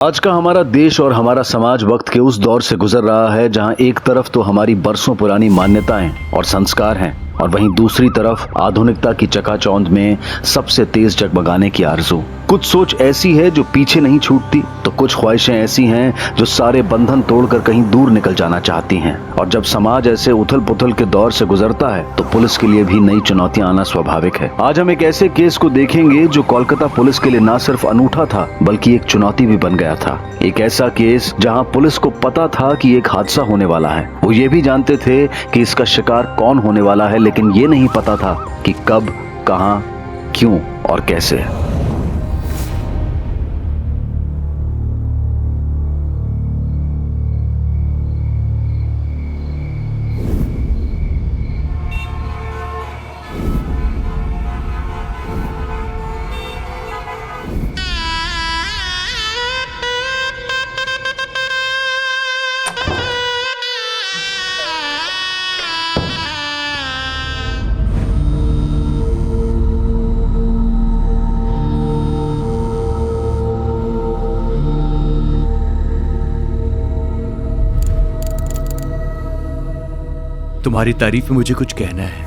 आज का हमारा देश और हमारा समाज वक्त के उस दौर से गुजर रहा है जहां एक तरफ तो हमारी बरसों पुरानी मान्यताएं और संस्कार हैं और वहीं दूसरी तरफ आधुनिकता की चकाचौंध में सबसे तेज जगमगाने की आरज़ू। कुछ सोच ऐसी है जो पीछे नहीं छूटती तो कुछ ख्वाहिशें ऐसी हैं जो सारे बंधन तोड़कर कहीं दूर निकल जाना चाहती हैं। और जब समाज ऐसे उथल पुथल के दौर से गुजरता है तो पुलिस के लिए भी नई चुनौतियां आना स्वाभाविक है। आज हम एक ऐसे केस को देखेंगे जो कोलकाता पुलिस के लिए न सिर्फ अनूठा था बल्कि एक चुनौती भी बन गया था। एक ऐसा केस जहां पुलिस को पता था कि एक हादसा होने वाला है। वो ये भी जानते थे कि इसका शिकार कौन होने वाला है, लेकिन ये नहीं पता था कि कब, कहां, क्यों और कैसे। तुम्हारी तारीफ में मुझे कुछ कहना है।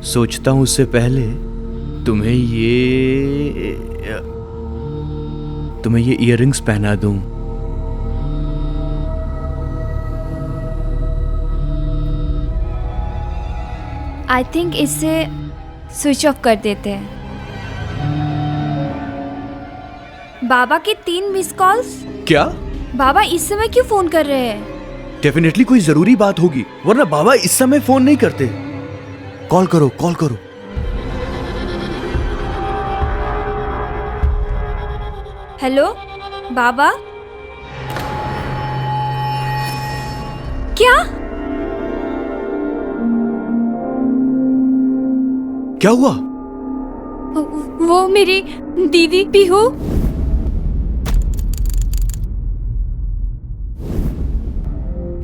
सोचता हूं उससे पहले तुम्हें ये इयररिंग्स पहना दूं। आई थिंक इसे स्विच ऑफ कर देते हैं। बाबा के 3 मिस कॉल्स। क्या? बाबा इस समय क्यों फोन कर रहे हैं? डेफिनेटली कोई जरूरी बात होगी, वरना बाबा इस समय फोन नहीं करते। कॉल करो, कॉल करो। हेलो बाबा। क्या? क्या हुआ? वो मेरी दीदी पीहू।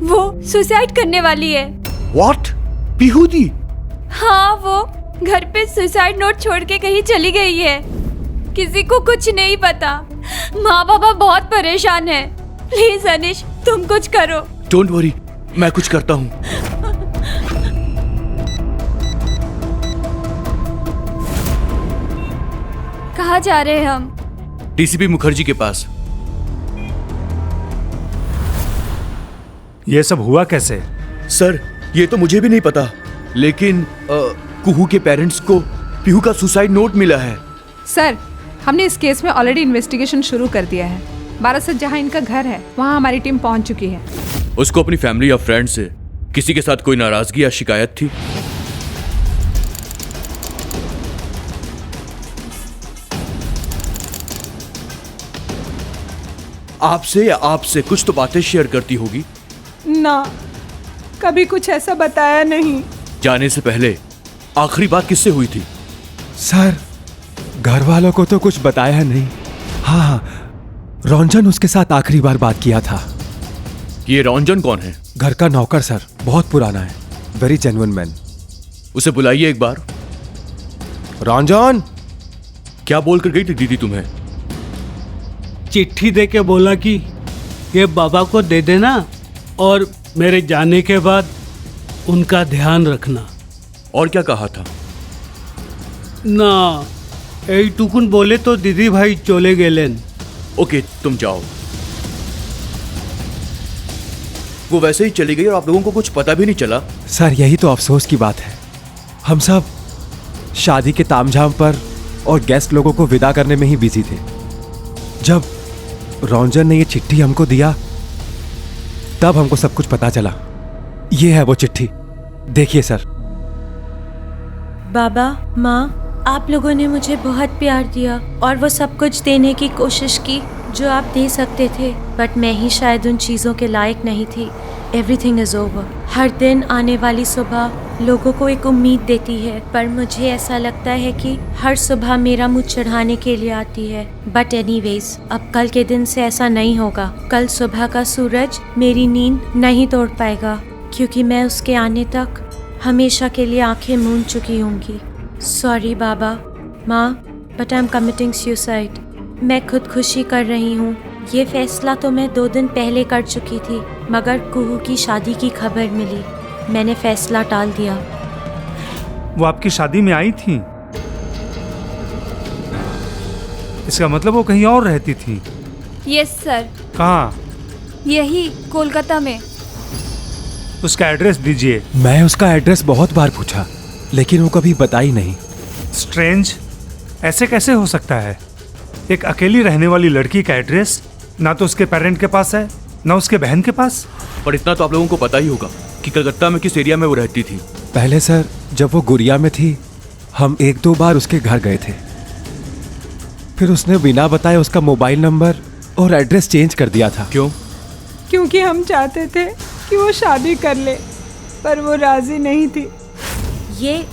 वो सुसाइड करने वाली है। व्हाट? पीहू दी? हाँ, वो घर पे सुसाइड नोट छोड़ के कहीं चली गई है। किसी को कुछ नहीं पता। माँ बाबा बहुत परेशान है। प्लीज अनिश, तुम कुछ करो। डोंट वरी, मैं कुछ करता हूँ। कहाँ जा रहे हैं हम? डीसीपी मुखर्जी के पास। ये सब हुआ कैसे? सर, ये तो मुझे भी नहीं पता, लेकिन कुहू के पेरेंट्स को पीहू का सुसाइड नोट मिला है। सर, हमने इस केस में ऑलरेडी इन्वेस्टिगेशन शुरू कर दिया है। बारासत जहां इनका घर है वहां हमारी टीम पहुंच चुकी है। उसको अपनी फैमिली या फ्रेंड से किसी के साथ कोई नाराजगी या शिकायत थी? आपसे या आपसे कुछ तो बातें शेयर करती होगी ना, कभी कुछ ऐसा बताया नहीं। जाने से पहले आखिरी बात किससे हुई थी? सर, घर वालों को तो कुछ बताया नहीं। हाँ, रंजन उसके साथ आखिरी बार बात किया था। ये रंजन कौन है? घर का नौकर सर, बहुत पुराना है, वेरी जेन्युइन मैन। उसे बुलाइए एक बार। रंजन। क्या बोल कर गई थी दीदी तुम्हें? चिट्ठी दे के बोला कि ये बाबा को दे देना और मेरे जाने के बाद उनका ध्यान रखना। और क्या कहा था? ना, यही टुकुन बोले तो दीदी भाई चले गेलेन। ओके, तुम जाओ। वो वैसे ही चली गई और आप लोगों को कुछ पता भी नहीं चला। सर, यही तो अफसोस की बात है। हम सब शादी के तामझाम पर और गेस्ट लोगों को विदा करने में ही बिजी थे। जब रंजन ने ये चिट्ठी हमको दिया तब हमको सब कुछ पता चला। ये है वो चिट्ठी, देखिए सर। बाबा, माँ, आप लोगों ने मुझे बहुत प्यार दिया और वो सब कुछ देने की कोशिश की जो आप दे सकते थे, बट मैं ही शायद उन चीज़ों के लायक नहीं थी। Everything is over. हर दिन आने वाली सुबह लोगों को एक उम्मीद देती है, पर मुझे ऐसा लगता है कि हर सुबह मेरा मुँह चढ़ाने के लिए आती है। बट एनीवेज, अब कल के दिन से ऐसा नहीं होगा। कल सुबह का सूरज मेरी नींद नहीं तोड़ पाएगा, क्योंकि मैं उसके आने तक हमेशा के लिए आंखें मूंद चुकी होंगी। सॉरी बाबा, माँ, but I am committing suicide. मैं खुदकुशी कर रही हूँ। ये फैसला तो मैं 2 दिन पहले कर चुकी थी, मगर कुहू की शादी की खबर मिली। मैंने फैसला टाल दिया। वो आपकी शादी में आई थी? इसका मतलब वो कहीं और रहती थी? यस सर, कहाँ? यही कोलकाता में। उसका एड्रेस दीजिए। मैं उसका एड्रेस बहुत बार पूछा, लेकिन वो कभी बताई नहीं। स्ट्रेंज, ऐसे कैसे हो सकता है? एक अकेली रहने वाली लड़की का एड्रेस ना तो उसके पेरेंट के पास है, ना उसके बहन के पास। पर इतना तो आप लोगों को पता ही होगा कि कलकत्ता में किस एरिया में वो रहती थी। पहले सर, जब वो गुड़िया में थी, हम 1-2 बार उसके घर गए थे। फिर उसने बिना बताए उसका मोबाइल नंबर और एड्रेस चेंज कर दिया था। क्यों? क्योंकि हम चाहते थे कि वो शादी कर ले, पर वो राजी नहीं थी। ये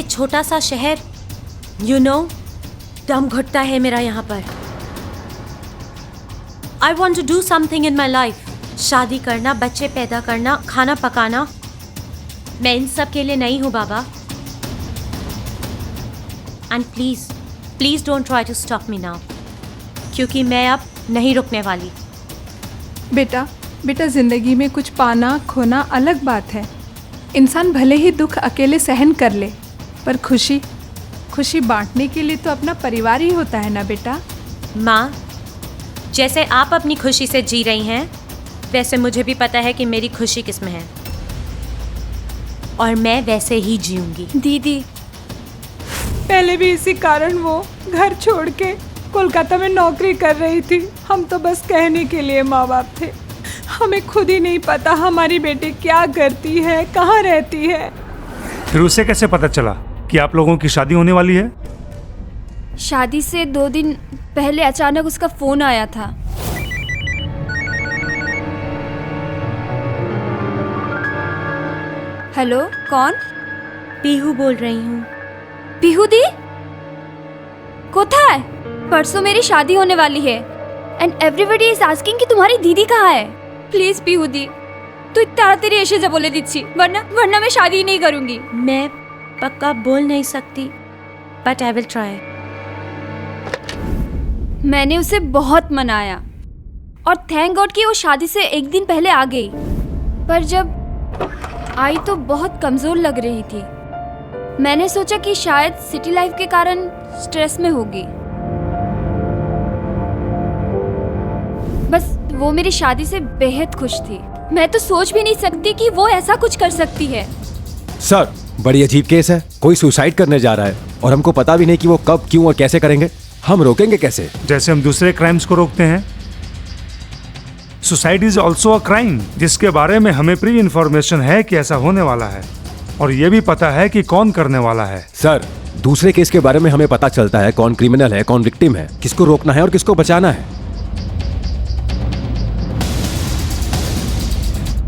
छोटा सा शहर, दम घुटता है मेरा यहाँ पर। I want to do something in my life. शादी करना, बच्चे पैदा करना, खाना पकाना, मैं इन सब के लिए नहीं हूँ बाबा। And please don't try to stop me now, क्योंकि मैं अब नहीं रुकने वाली। बेटा जिंदगी में कुछ पाना खोना अलग बात है। इंसान भले ही दुख अकेले सहन कर ले, पर खुशी बांटने के लिए तो अपना परिवार ही होता है ना बेटा। माँ, जैसे आप अपनी खुशी से जी रही हैं, वैसे मुझे भी पता है कि मेरी खुशी किस में है, और मैं वैसे ही जीऊंगी। दीदी, पहले भी इसी कारण वो घर छोड़ के कोलकाता में नौकरी कर रही थी। हम तो बस कहने के लिए माँ बाप थे। हमें खुद ही नहीं पता हमारी बेटी क्या करती है, कहाँ रहती है। फिर उसे कैसे पता चला कि आप लोगों की शादी होने वाली है? शादी से 2 दिन पहले अचानक उसका फोन आया था। हेलो, कौन? पीहू बोल रही हूँ। पीहू दी कोথায়? परसों मेरी शादी होने वाली है एंड एवरीबडी इज आस्किंग कि तुम्हारी दीदी कहाँ है। प्लीज पीहू दी, तू ताड़ाताड़ी एसे जा बोले दिच्छी, वरना मैं शादी ही नहीं करूंगी। मैं पक्का बोल नहीं सकती, बट आई विल ट्राई। मैंने उसे बहुत मनाया और थैंक गॉड कि वो शादी से 1 दिन पहले आ गई, पर जब आई तो बहुत कमजोर लग रही थी। मैंने सोचा कि शायद सिटी लाइफ के कारण स्ट्रेस में होगी। बस वो मेरी शादी से बेहद खुश थी। मैं तो सोच भी नहीं सकती कि वो ऐसा कुछ कर सकती है। सर, बड़ी अजीब केस है। कोई सुसाइड करने जा रहा है और हमको पता भी नहीं कि वो कब, क्यों और कैसे करेंगे। हम रोकेंगे कैसे? जैसे हम दूसरे क्राइम्स को रोकते हैं, suicide is also a crime, जिसके बारे में हमें प्री इंफॉर्मेशन है कि ऐसा होने वाला है, और ये भी पता है कि कौन करने वाला है। सर, दूसरे केस के बारे में हमें पता चलता है कौन क्रिमिनल है, कौन विक्टिम है, किसको रोकना है और किसको बचाना है।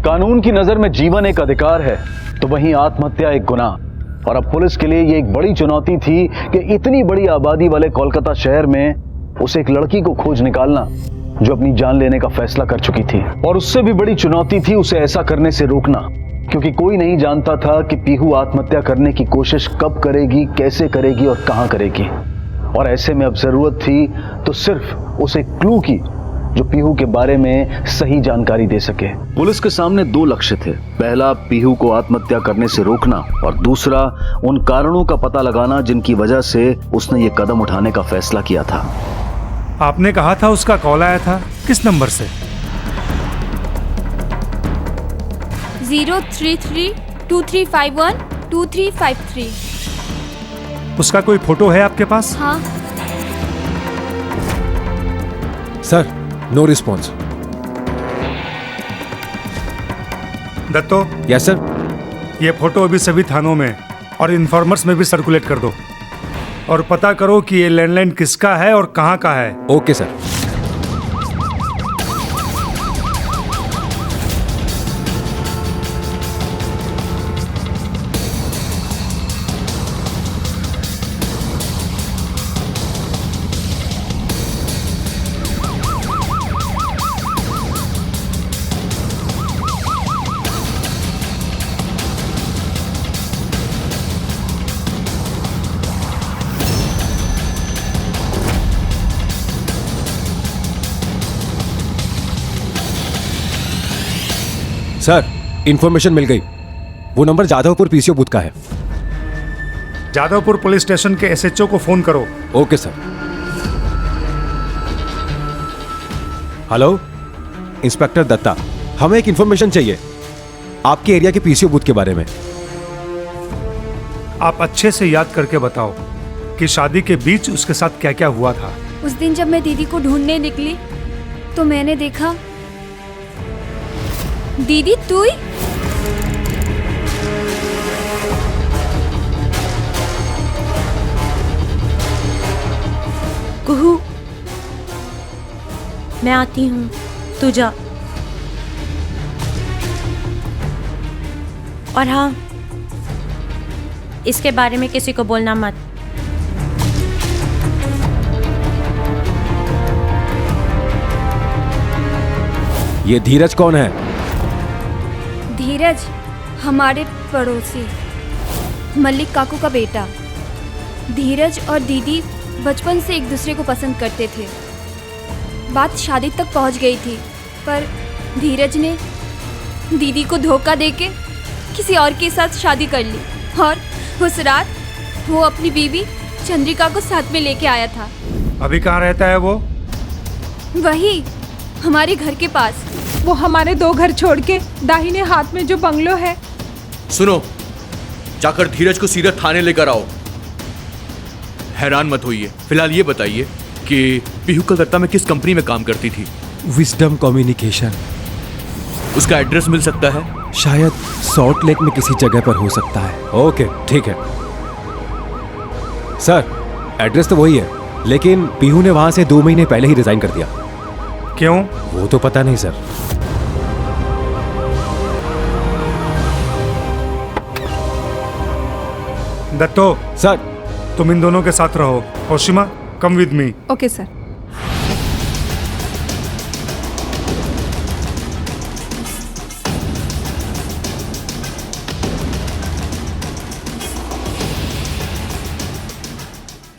कानून की नजर में जीवन एक अधिकार है, तो वहीं आत्महत्या एक गुनाह। और अब पुलिस के लिए ये एक बड़ी चुनौती थी कि इतनी बड़ी आबादी वाले कोलकाता शहर में उसे एक लड़की को खोज निकालना जो अपनी जान लेने का फैसला कर चुकी थी। और उससे भी बड़ी चुनौती थी उसे ऐसा करने से रोकना, क्योंकि कोई नहीं जानता था कि पीहू आत्महत्या करने की कोशिश कब करेगी, कैसे करेगी और कहां करेगी। और ऐसे में अब जरूरत थी तो सिर्फ उसे क्लू की जो पीहू के बारे में सही जानकारी दे सके। पुलिस के सामने 2 लक्ष्य थे। पहला, पीहू को आत्महत्या करने से रोकना, और दूसरा, उन कारणों का पता लगाना जिनकी वजह से उसने ये कदम उठाने का फैसला किया था। आपने कहा था उसका कॉल आया था, किस नंबर से? 03323512353। उसका कोई फोटो है आपके पास? हाँ। Sir, no response. Datto, yes sir. ये फोटो अभी सभी थानों में और इन्फॉर्मर्स में भी सर्कुलेट कर दो, और पता करो कि ये लैंडलाइन किसका है और कहाँ का है। Okay sir. सर, इंफॉर्मेशन मिल गई। वो नंबर जाधवपुर पीसीओ बूथ का है। जादवपुर पुलिस स्टेशन के एसएचओ को फोन करो। Okay sir. Hello, inspector Dutta, हमें एक इंफॉर्मेशन चाहिए आपके एरिया के पीसीओ बूथ के बारे में। आप अच्छे से याद करके बताओ कि शादी के बीच उसके साथ क्या क्या हुआ था। उस दिन जब मैं दीदी को ढूंढने निकली तो मैंने देखा दीदी तू ही। कुहू, मैं आती हूँ, तू जा। और हाँ, इसके बारे में किसी को बोलना मत। ये धीरज कौन है? धीरज हमारे पड़ोसी मल्लिक काकू का बेटा। धीरज और दीदी बचपन से एक दूसरे को पसंद करते थे। बात शादी तक पहुंच गई थी, पर धीरज ने दीदी को धोखा देके किसी और के साथ शादी कर ली और उस रात वो अपनी बीवी चंद्रिका को साथ में लेके आया था। अभी कहाँ रहता है वो? वही हमारे घर के पास। वो हमारे 2 घर छोड़ के दाहिने हाथ में जो बंगलो है। सुनो, जाकर धीरज को सीधा थाने लेकर आओ। हैरान मत होइए। फिलहाल ये बताइए कि पीहू कलकत्ता में किस कंपनी में काम करती थी? Wisdom communication. उसका एड्रेस मिल सकता है? शायद सॉल्ट लेक में किसी जगह पर हो सकता है। ओके, ठीक है सर, एड्रेस तो वही है, लेकिन पीहू ने वहां से 2 महीने पहले ही रिजाइन कर दिया। क्यों? वो तो पता नहीं सर। दत्तो, सर, तुम इन दोनों के साथ रहो। Oshima, come with me. Okay sir.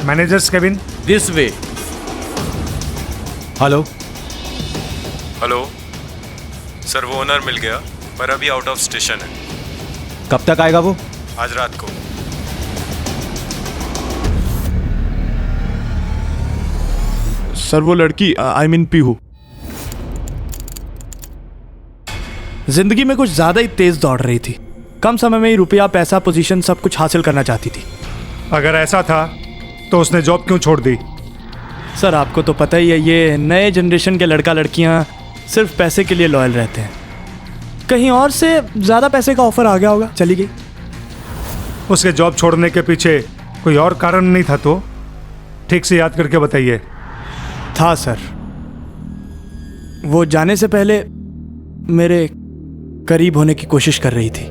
Managers cabin. This way. Hello. Hello sir, वो ओनर मिल गया पर अभी आउट ऑफ स्टेशन है। कब तक आएगा वो? आज रात को। सर, वो लड़की आई मीन पीहू जिंदगी में कुछ ज्यादा ही तेज दौड़ रही थी। कम समय में ही रुपया, पैसा, पोजीशन सब कुछ हासिल करना चाहती थी। अगर ऐसा था तो उसने जॉब क्यों छोड़ दी? सर, आपको तो पता ही है, ये नए जनरेशन के लड़का लड़कियां सिर्फ पैसे के लिए लॉयल रहते हैं। कहीं और से ज़्यादा पैसे का ऑफर आ गया होगा, चली गई। उसके जॉब छोड़ने के पीछे कोई और कारण नहीं था तो? ठीक से याद करके बताइए। था सर, वो जाने से पहले मेरे करीब होने की कोशिश कर रही थी।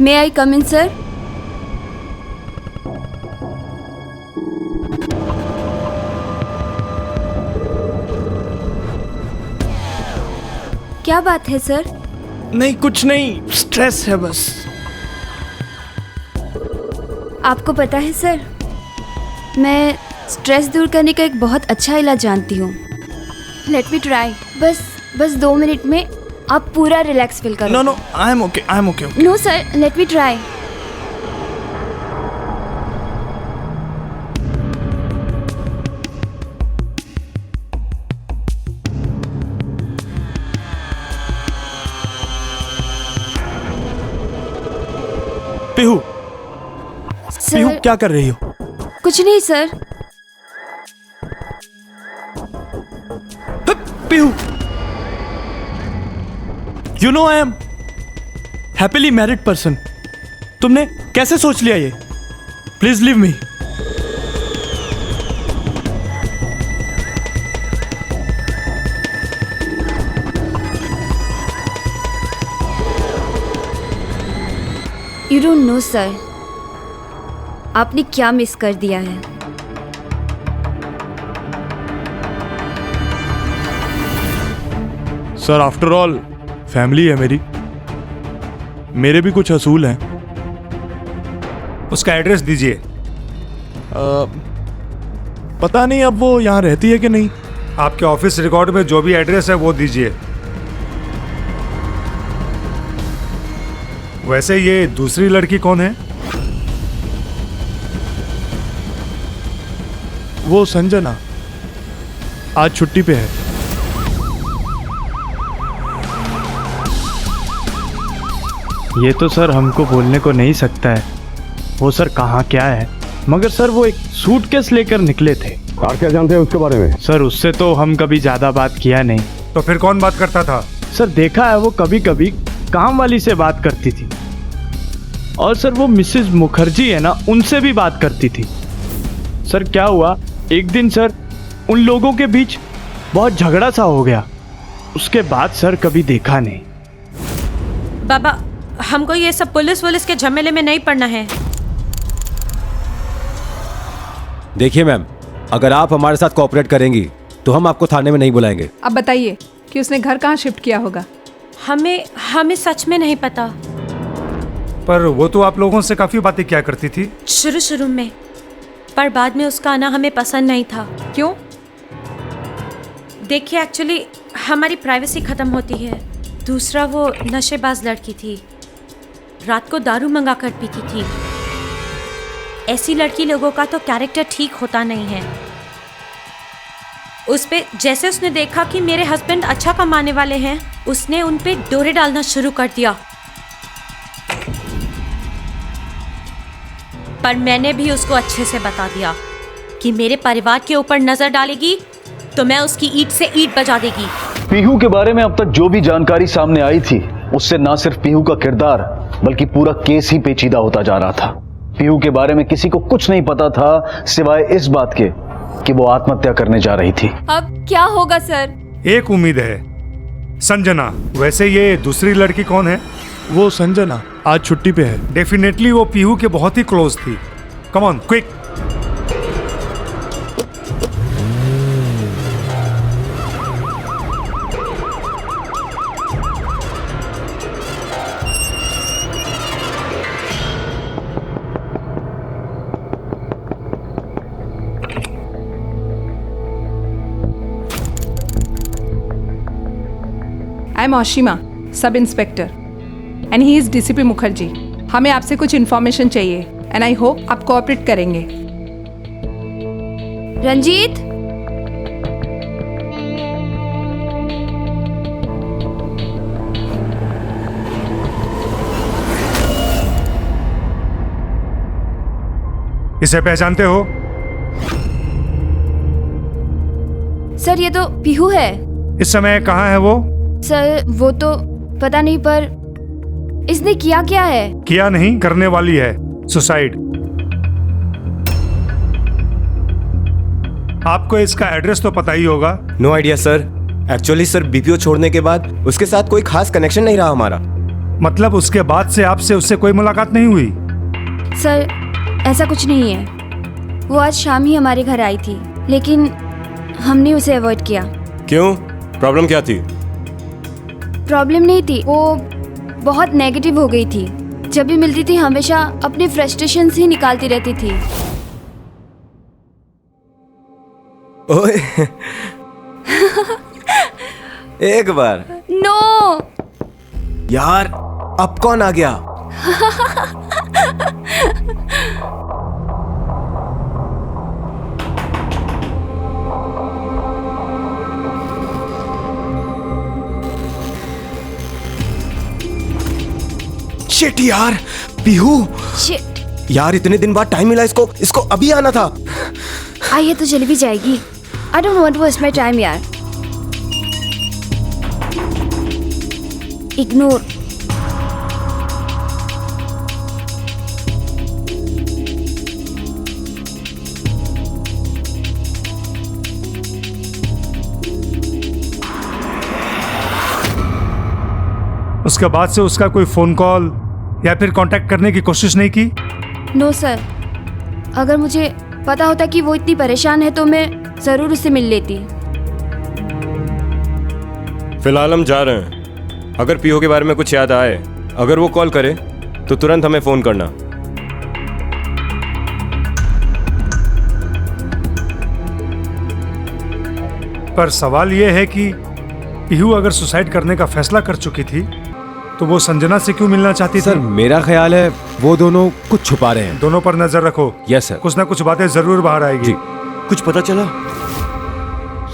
मे आई कम इन सर? क्या बात है सर? नहीं, कुछ नहीं, स्ट्रेस है बस। आपको पता है सर, मैं स्ट्रेस दूर करने का एक बहुत अच्छा इलाज जानती हूँ। Let me try. बस 2 मिनट में आप पूरा रिलैक्स फील करो। No, I am okay. No sir, let me try. Pihu, sir, क्या कर रही हो? कुछ नहीं sir. Pihu, you know I am happily married person. तुमने कैसे सोच लिया ये? Please leave me. You don't know sir, आपने क्या मिस कर दिया है। सर, आफ्टर ऑल फैमिली है मेरी, मेरे भी कुछ असूल हैं। उसका एड्रेस दीजिए। पता नहीं अब वो यहाँ रहती है कि नहीं। आपके ऑफिस रिकॉर्ड में जो भी एड्रेस है वो दीजिए। वैसे ये दूसरी लड़की कौन है? वो संजना आज छुट्टी पे है। ये तो सर हमको बोलने को नहीं सकता है वो सर कहाँ क्या है, मगर सर वो एक सूटकेस लेकर निकले थे। और क्या जानते हैं उसके बारे में? सर उससे तो हम कभी ज्यादा बात किया नहीं। तो फिर कौन बात करता था? सर देखा है वो कभी कभी काम वाली से बात करती थी, और सर वो मिसेस मुखर्जी है ना, उनसे भी बात करती थी। सर क्या हुआ, एक दिन सर उन लोगों के बीच बहुत झगड़ा सा हो गया, उसके बाद सर कभी देखा नहीं। बाबा हमको ये सब पुलिस के झमेले में नहीं पड़ना है। देखिए मैम, अगर आप हमारे साथ कोऑपरेट करेंगी तो हम आपको थाने में नहीं बुलाएंगे। अब बताइए कि उसने घर कहाँ शिफ्ट किया होगा? हमें सच में नहीं पता। पर वो तो आप लोगों से काफी बातें क्या करती थी। शुरू में, पर बाद में उसका आना हमें पसंद नहीं था। क्यों? देखिए एक्चुअली हमारी प्राइवेसी खत्म होती है। दूसरा वो नशेबाज लड़की थी, रात को दारू मंगा कर पीती थी। ऐसी लड़की लोगों का तो कैरेक्टर ठीक होता नहीं है। उस पे जैसे उसने देखा कि मेरे हस्बैंड अच्छा कमाने वाले हैं, उसने उन पे डोरे डालना शुरू कर दिया। पर मैंने भी उसको अच्छे से बता दिया कि मेरे परिवार के ऊपर नजर डालेगी तो मैं उसकी ईंट से ईंट बजा देगी। पीहू के बारे में अब तक जो भी जानकारी सामने आई थी, उससे ना सिर्फ पीहू का किरदार बल्कि पूरा केस ही पेचीदा होता जा रहा था। पीहू के बारे में किसी को कुछ नहीं पता था सिवाय इस बात के कि वो आत्महत्या करने जा रही थी। अब क्या होगा सर? एक उम्मीद है, संजना। वैसे ये दूसरी लड़की कौन है? वो संजना आज छुट्टी पे है। डेफिनेटली वो पीहू के बहुत ही क्लोज थी। Come on quick. I am Oshima, sub inspector, and he is DCP Mukherjee. हमें आपसे कुछ इन्फॉर्मेशन चाहिए एंड आई होप आप कोऑपरेट करेंगे। रंजीत, इसे पहचानते हो? सर ये तो पीहू है। इस समय कहाँ है वो? सर वो तो पता नहीं, पर इसने किया क्या है? किया नहीं, करने वाली है सुसाइड। आपको इसका एड्रेस तो पता ही होगा। No idea sir. Actually sir BPO छोड़ने के बाद उसके साथ कोई खास कनेक्शन नहीं रहा हमारा। मतलब उसके बाद से आपसे उससे कोई मुलाकात नहीं हुई? सर ऐसा कुछ नहीं है। वो आज शाम ही हमारे घर आई थी, लेकिन हमने उसे अवॉइड किया। क्यों? प्रॉब्लम क्या थी? प्रॉब्लम नहीं थी, वो बहुत नेगेटिव हो गई थी। जब भी मिलती थी हमेशा अपने फ्रस्ट्रेशंस ही निकालती रहती थी। ओए एक बार। नो यार अब कौन आ गया? शिट यार, पीहू। शिट यार इतने दिन बाद टाइम मिला इसको अभी आना था। आइए तो चली भी जाएगी। I don't want to waste my time यार। इग्नोर। उसके बाद से उसका कोई फोन कॉल या फिर कांटेक्ट करने की कोशिश नहीं की? नो सर, अगर मुझे पता होता कि वो इतनी परेशान है तो मैं जरूर उससे मिल लेती। फिलहाल हम जा रहे हैं। अगर पीओ के बारे में कुछ याद आए, अगर वो कॉल करे तो तुरंत हमें फ़ोन करना। पर सवाल ये है कि पीहू अगर सुसाइड करने का फैसला कर चुकी थी तो वो संजना से क्यों मिलना चाहती सर थी? मेरा ख्याल है वो दोनों कुछ छुपा रहे हैं। दोनों पर नजर रखो। Yes sir. कुछ ना कुछ बातें जरूर बाहर आएगी। जी। कुछ पता चला?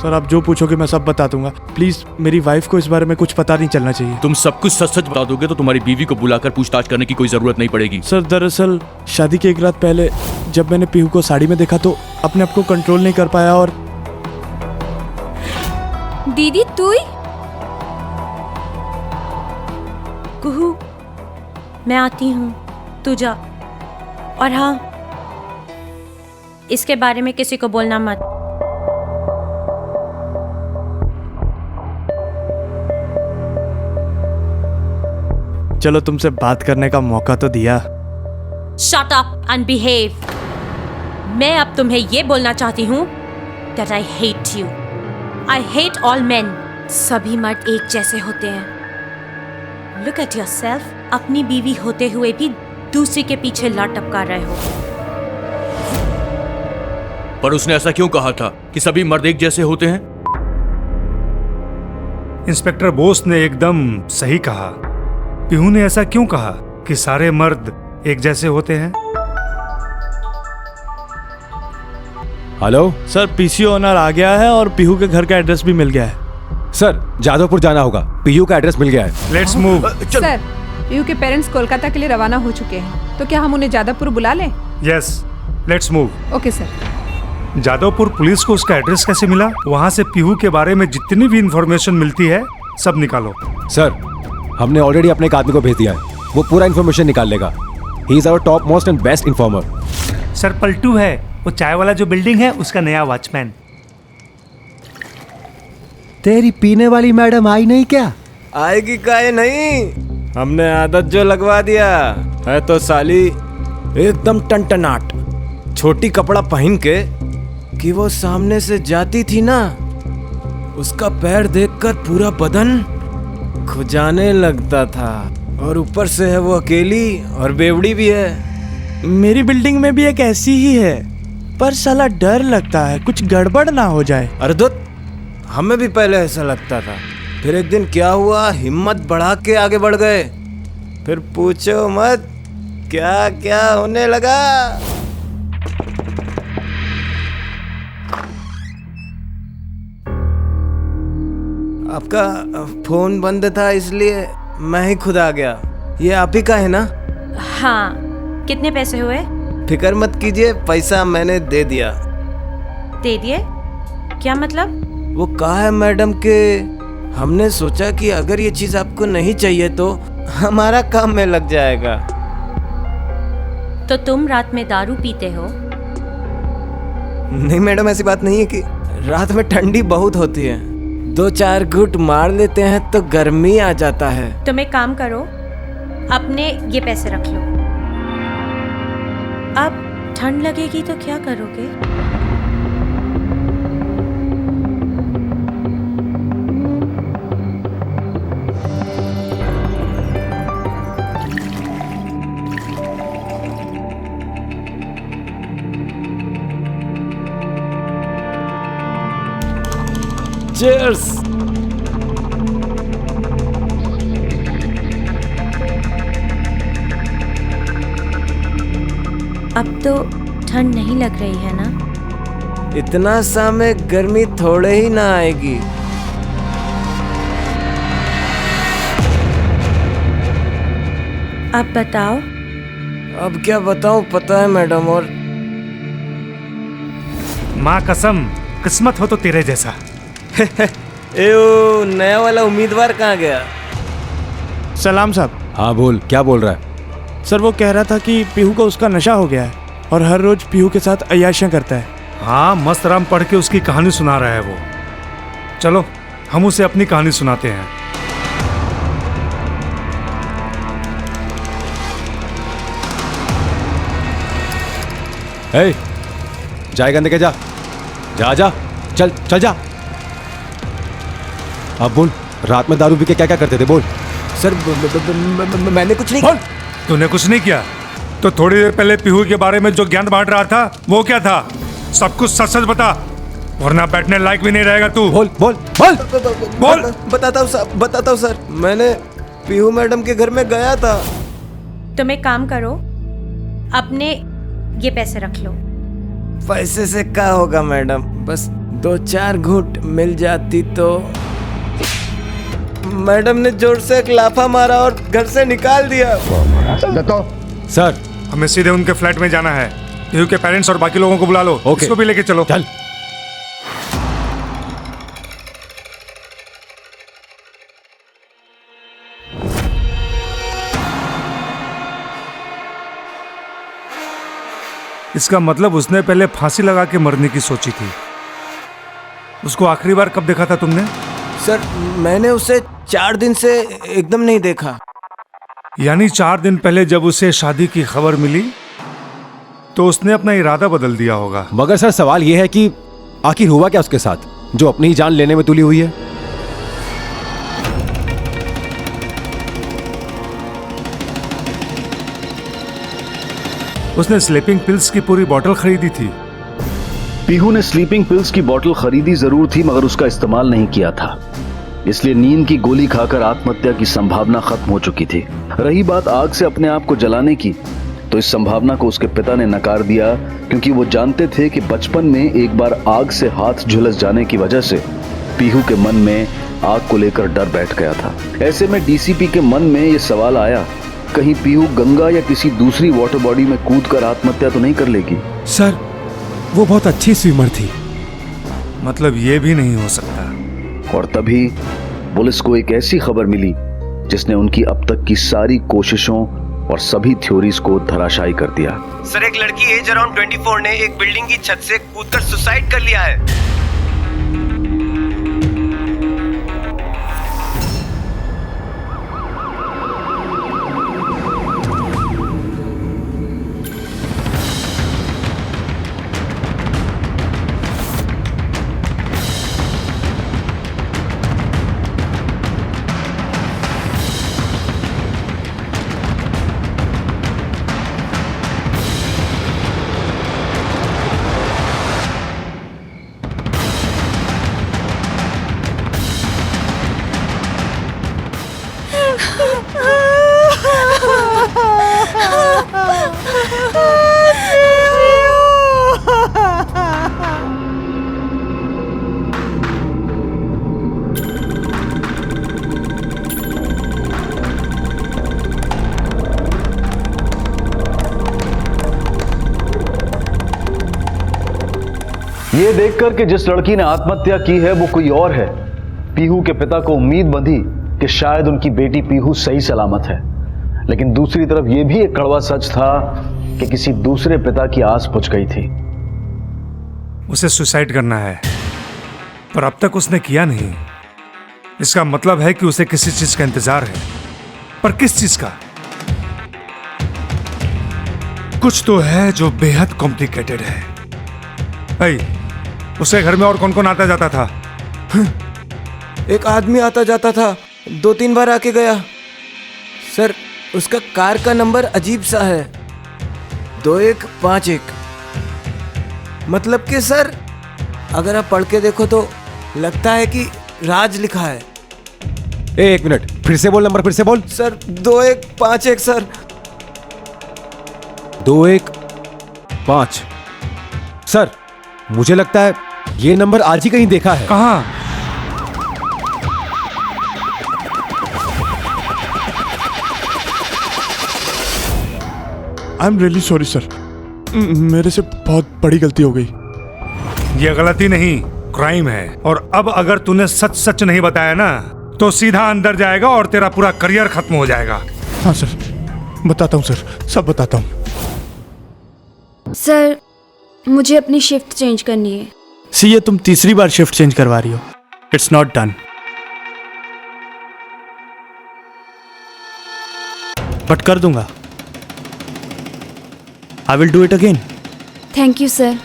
सर आप जो पूछोगे मैं सब बता दूंगा। प्लीज मेरी वाइफ को इस बारे में कुछ पता नहीं चलना चाहिए। तुम सब कुछ सच सच बता दोगे तो तुम्हारी बीवी को बुलाकर पूछताछ करने की कोई जरूरत नहीं पड़ेगी। सर दरअसल शादी के एक रात पहले जब मैंने पीहू को साड़ी में देखा तो अपने आप को कंट्रोल नहीं कर पाया और दीदी तू ही? कुहू, मैं आती हूँ, तू जा। और हाँ, इसके बारे में किसी को बोलना मत। चलो तुमसे बात करने का मौका तो दिया। Shut up and behave. मैं अब तुम्हें ये बोलना चाहती हूँ that I hate you. I hate all men. सभी मर्द एक जैसे होते हैं। Look at yourself. अपनी बीवी होते हुए भी दूसरी के पीछे लात टपका रहे हो। पर उसने ऐसा क्यों कहा था कि सभी मर्द एक जैसे होते हैं? इंस्पेक्टर बोस ने एकदम सही कहा। पीहू ने ऐसा क्यों कहा कि सारे मर्द एक जैसे होते हैं? हेलो सर पीसी ओनर आ गया है और पीहू के घर का एड्रेस भी मिल गया है। सर, जादवपुर जाना होगा। पीयू का एड्रेस मिल गया है। Let's move. सर पीहू के पेरेंट्स कोलकाता के लिए रवाना हो चुके हैं, तो क्या हम उन्हें जादवपुर बुला लें? Yes, let's move. Okay sir. Jadavpur police को उसका एड्रेस कैसे मिला? वहाँ से पीहू के बारे में जितनी भी इंफॉर्मेशन मिलती है सब निकालो। सर, हमने ऑलरेडी अपने एक आदमी को भेज दिया है। वो पूरा इन्फॉर्मेशन निकाल लेगा। He is our top most and best informer. Sir Paltu है, वो चाय वाला जो बिल्डिंग है उसका नया वॉचमैन। तेरी पीने वाली मैडम आई नहीं क्या? आएगी काहे नहीं, हमने आदत जो लगवा दिया है तो साली एकदम टनटनाट छोटी कपड़ा पहन के कि वो सामने से जाती थी ना, उसका पैर देखकर पूरा बदन खुजाने लगता था। और ऊपर से है वो अकेली और बेवड़ी भी है। मेरी बिल्डिंग में भी एक ऐसी ही है, पर साला डर लगता है कुछ गड़बड़ ना हो जाए। अरे दुत, हमें भी पहले ऐसा लगता था। फिर एक दिन क्या हुआ, हिम्मत बढ़ा के आगे बढ़ गए। फिर पूछो मत क्या क्या होने लगा। आपका फोन बंद था इसलिए मैं ही खुद आ गया। ये आप ही का है ना? हाँ, कितने पैसे हुए? फिक्र मत कीजिए, पैसा मैंने दे दिया। दे दिए? क्या मतलब? वो कहा है मैडम के हमने सोचा कि अगर ये चीज आपको नहीं चाहिए तो हमारा काम में लग जाएगा। तो तुम रात में दारू पीते हो? नहीं मैडम, ऐसी बात नहीं है कि रात में ठंडी बहुत होती है, 2-4 घूंट मार लेते हैं तो गर्मी आ जाता है। तुम एक काम करो, अपने ये पैसे रख लो। अब ठंड लगेगी तो क्या करोगे? Cheers! अब तो ठंड नहीं लग रही है ना? इतना सा में गर्मी थोड़े ही ना आएगी। अब बताओ। अब क्या बताऊं, पता है मैडम। और माँ कसम, किस्मत हो तो तेरे जैसा। एओ, नया वाला उम्मीदवार कहाँ गया? सलाम साहब। हाँ बोल, क्या बोल रहा है? सर वो कह रहा था कि पीहू को उसका नशा हो गया है और हर रोज पीहू के साथ अय्याशियां करता है। हाँ, मस्त राम पढ़ के उसकी कहानी सुना रहा है वो। चलो हम उसे अपनी कहानी सुनाते हैं। हे, जाएगा लेके जा। जा जा, चल चल जा। अब बोल, रात में दारू पी के क्या क्या करते थे? बोल। सर मैंने कुछ नहीं। बोल। तूने कुछ नहीं किया तो थोड़ी देर पहले पीहू के बारे में जो ज्ञान बांट रहा था वो क्या था? सब कुछ सच सच बता। वरना बैठने लायक भी नहीं रहेगा तू। बोल बोल बोल बोल। बताता हूँ सर, मैंने पीहू मैडम के घर में गया था। तुम एक काम करो, अपने ये पैसे रख लो। पैसे से क्या होगा मैडम, बस 2-4 घूंट मिल जाती तो। मैडम ने जोर से एक लाफा मारा और घर से निकाल दिया। सर, हमें सीधे उनके फ्लैट में जाना है। पीहू के पेरेंट्स और बाकी लोगों को बुला लो। ओके। इसको भी लेके चलो। चल। इसका मतलब उसने पहले फांसी लगा के मरने की सोची थी। उसको आखिरी बार कब देखा था तुमने? सर, मैंने उसे 4 दिन से एकदम नहीं देखा। यानी 4 दिन पहले जब उसे शादी की खबर मिली तो उसने अपना इरादा बदल दिया होगा। मगर सर, सवाल यह है कि आखिर हुआ क्या उसके साथ जो अपनी ही जान लेने में तुली हुई है? उसने स्लीपिंग पिल्स की पूरी बोतल खरीदी थी। पीहू ने स्लीपिंग पिल्स की बोतल खरीदी जरूर थी, मगर उसका इस्तेमाल नहीं किया था। इसलिए नींद की गोली खाकर आत्महत्या की संभावना खत्म हो चुकी थी। रही बात आग से अपने आप को जलाने की, तो इस संभावना को उसके पिता ने नकार दिया, क्योंकि वो जानते थे कि बचपन में एक बार आग से हाथ झुलस जाने की वजह से पीहू के मन में आग को लेकर डर बैठ गया था। ऐसे में डीसीपी के मन में ये सवाल आया, कहीं पीहू गंगा या किसी दूसरी वाटर बॉडी में कूदकर आत्महत्या तो नहीं कर लेगी। सर, वो बहुत अच्छी स्विमर थी। मतलब ये भी नहीं हो सकता। और तभी पुलिस को एक ऐसी खबर मिली जिसने उनकी अब तक की सारी कोशिशों और सभी थ्योरीज को धराशायी कर दिया। सर, एक लड़की एज अराउंड 24 ने एक बिल्डिंग की छत से कूदकर सुसाइड कर लिया है। ये देखकर कि जिस लड़की ने आत्महत्या की है वो कोई और है, पीहू के पिता को उम्मीद बंधी कि शायद उनकी बेटी पीहू सही सलामत है। लेकिन दूसरी तरफ यह भी एक कड़वा सच था कि किसी दूसरे पिता की आस बुझ गई थी। उसे सुसाइड करना है, पर अब तक उसने किया नहीं। इसका मतलब है कि उसे किसी चीज का इंतजार है, पर किस चीज का? कुछ तो है जो बेहद कॉम्प्लिकेटेड है। भाई, उसे घर में और कौन कौन आता जाता था? एक आदमी आता जाता था, 2-3 बार आके गया। सर, उसका कार का नंबर अजीब सा है, 2151। मतलब कि सर, अगर आप पढ़ के देखो तो लगता है कि राज लिखा है। एक मिनट, फिर से बोल नंबर, फिर से बोल। Sir, 2151 sir. 215। सर, मुझे लगता है ये नंबर आज ही कहीं देखा है। कहाँ? I am really sorry sir, मेरे से बहुत बड़ी गलती हो गई। ये गलती नहीं, क्राइम है। और अब अगर तूने सच सच नहीं बताया ना तो सीधा अंदर जाएगा और तेरा पूरा करियर खत्म हो जाएगा। हाँ सर, बताता हूँ सर, सब बताता हूँ। सर, मुझे अपनी शिफ्ट चेंज करनी है। सी, ये तुम तीसरी बार शिफ्ट चेंज करवा रही हो। It's not done. बट कर दूंगा। I will do it again. Thank you sir.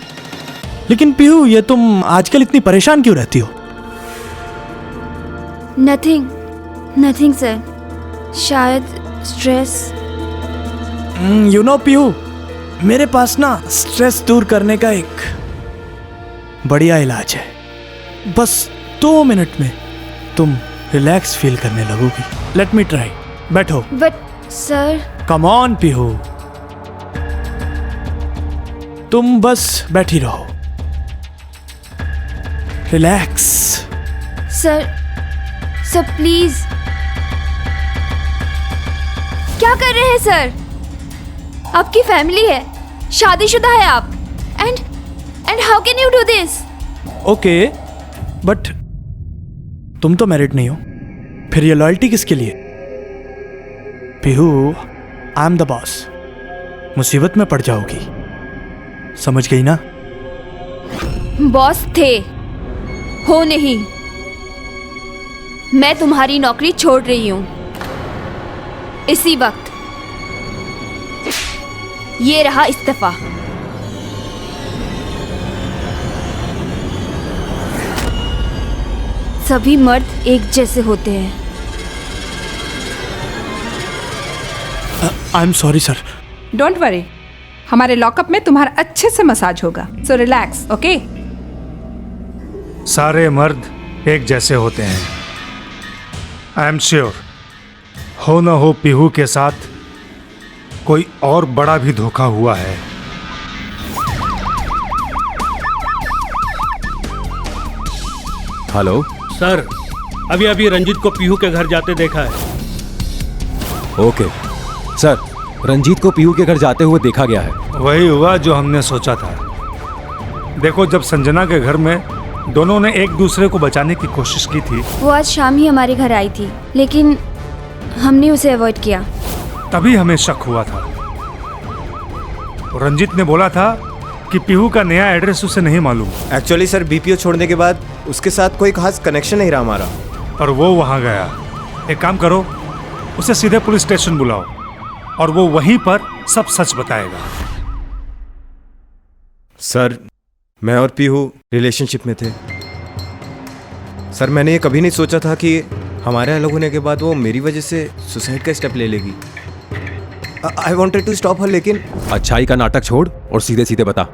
लेकिन पीहू, ये तुम आजकल इतनी परेशान क्यों रहती हो? नथिंग सर, शायद स्ट्रेस। यू नो पीहू, मेरे पास ना स्ट्रेस दूर करने का एक बढ़िया इलाज है। बस 2 मिनट में तुम रिलैक्स फील करने लगोगी। Let me try. बैठो। But sir. Come on Pihu, तुम बस बैठी रहो। रिलैक्स। Sir please. क्या कर रहे हैं सर? आपकी फैमिली है, शादीशुदा है आप। And how can you do this? Okay, but तुम तो मैरिड नहीं हो, फिर ये लॉयल्टी किसके लिए? Pihu, I am the boss. मुसीबत में पड़ जाओगी, समझ गई ना? बॉस थे, हो नहीं। मैं तुम्हारी नौकरी छोड़ रही हूं इसी वक्त। ये रहा इस्तीफा। सभी मर्द एक जैसे होते हैं। I am sorry sir. Don't worry, हमारे लॉकअप में तुम्हारा अच्छे से मसाज होगा, सो रिलैक्स, ओके? सारे मर्द एक जैसे होते हैं। आई एम श्योर हो न हो पीहू के साथ कोई और बड़ा भी धोखा हुआ है। हेलो सर, अभी अभी रंजीत को पीहू के घर जाते देखा है। ओके सर, रंजीत को पीहू के घर जाते हुए देखा गया है। वही हुआ जो हमने सोचा था। देखो, जब संजना के घर में दोनों ने एक दूसरे को बचाने की कोशिश की थी, वो आज शाम ही हमारे घर आई थी, लेकिन हमने उसे अवॉइड किया। तभी हमें शक हुआ था। रंजीत ने बोला था कि पीहू का नया एड्रेस उसे नहीं मालूम। एक्चुअली सर, बीपीओ छोड़ने के बाद उसके साथ कोई खास कनेक्शन नहीं रहा हमारा। और वो वहां गया। एक काम करो, उसे सीधे पुलिस स्टेशन बुलाओ और वो वहीं पर सब सच बताएगा। सर, मैं और पीहू रिलेशनशिप में थे। सर, मैंने ये कभी नहीं सोचा था कि हमारे अलग होने के बाद वो मेरी वजह से सुसाइड का स्टेप ले लेगी। I wanted to stop her, लेकिन अच्छाई का नाटक छोड़ और सीधे सीधे बता।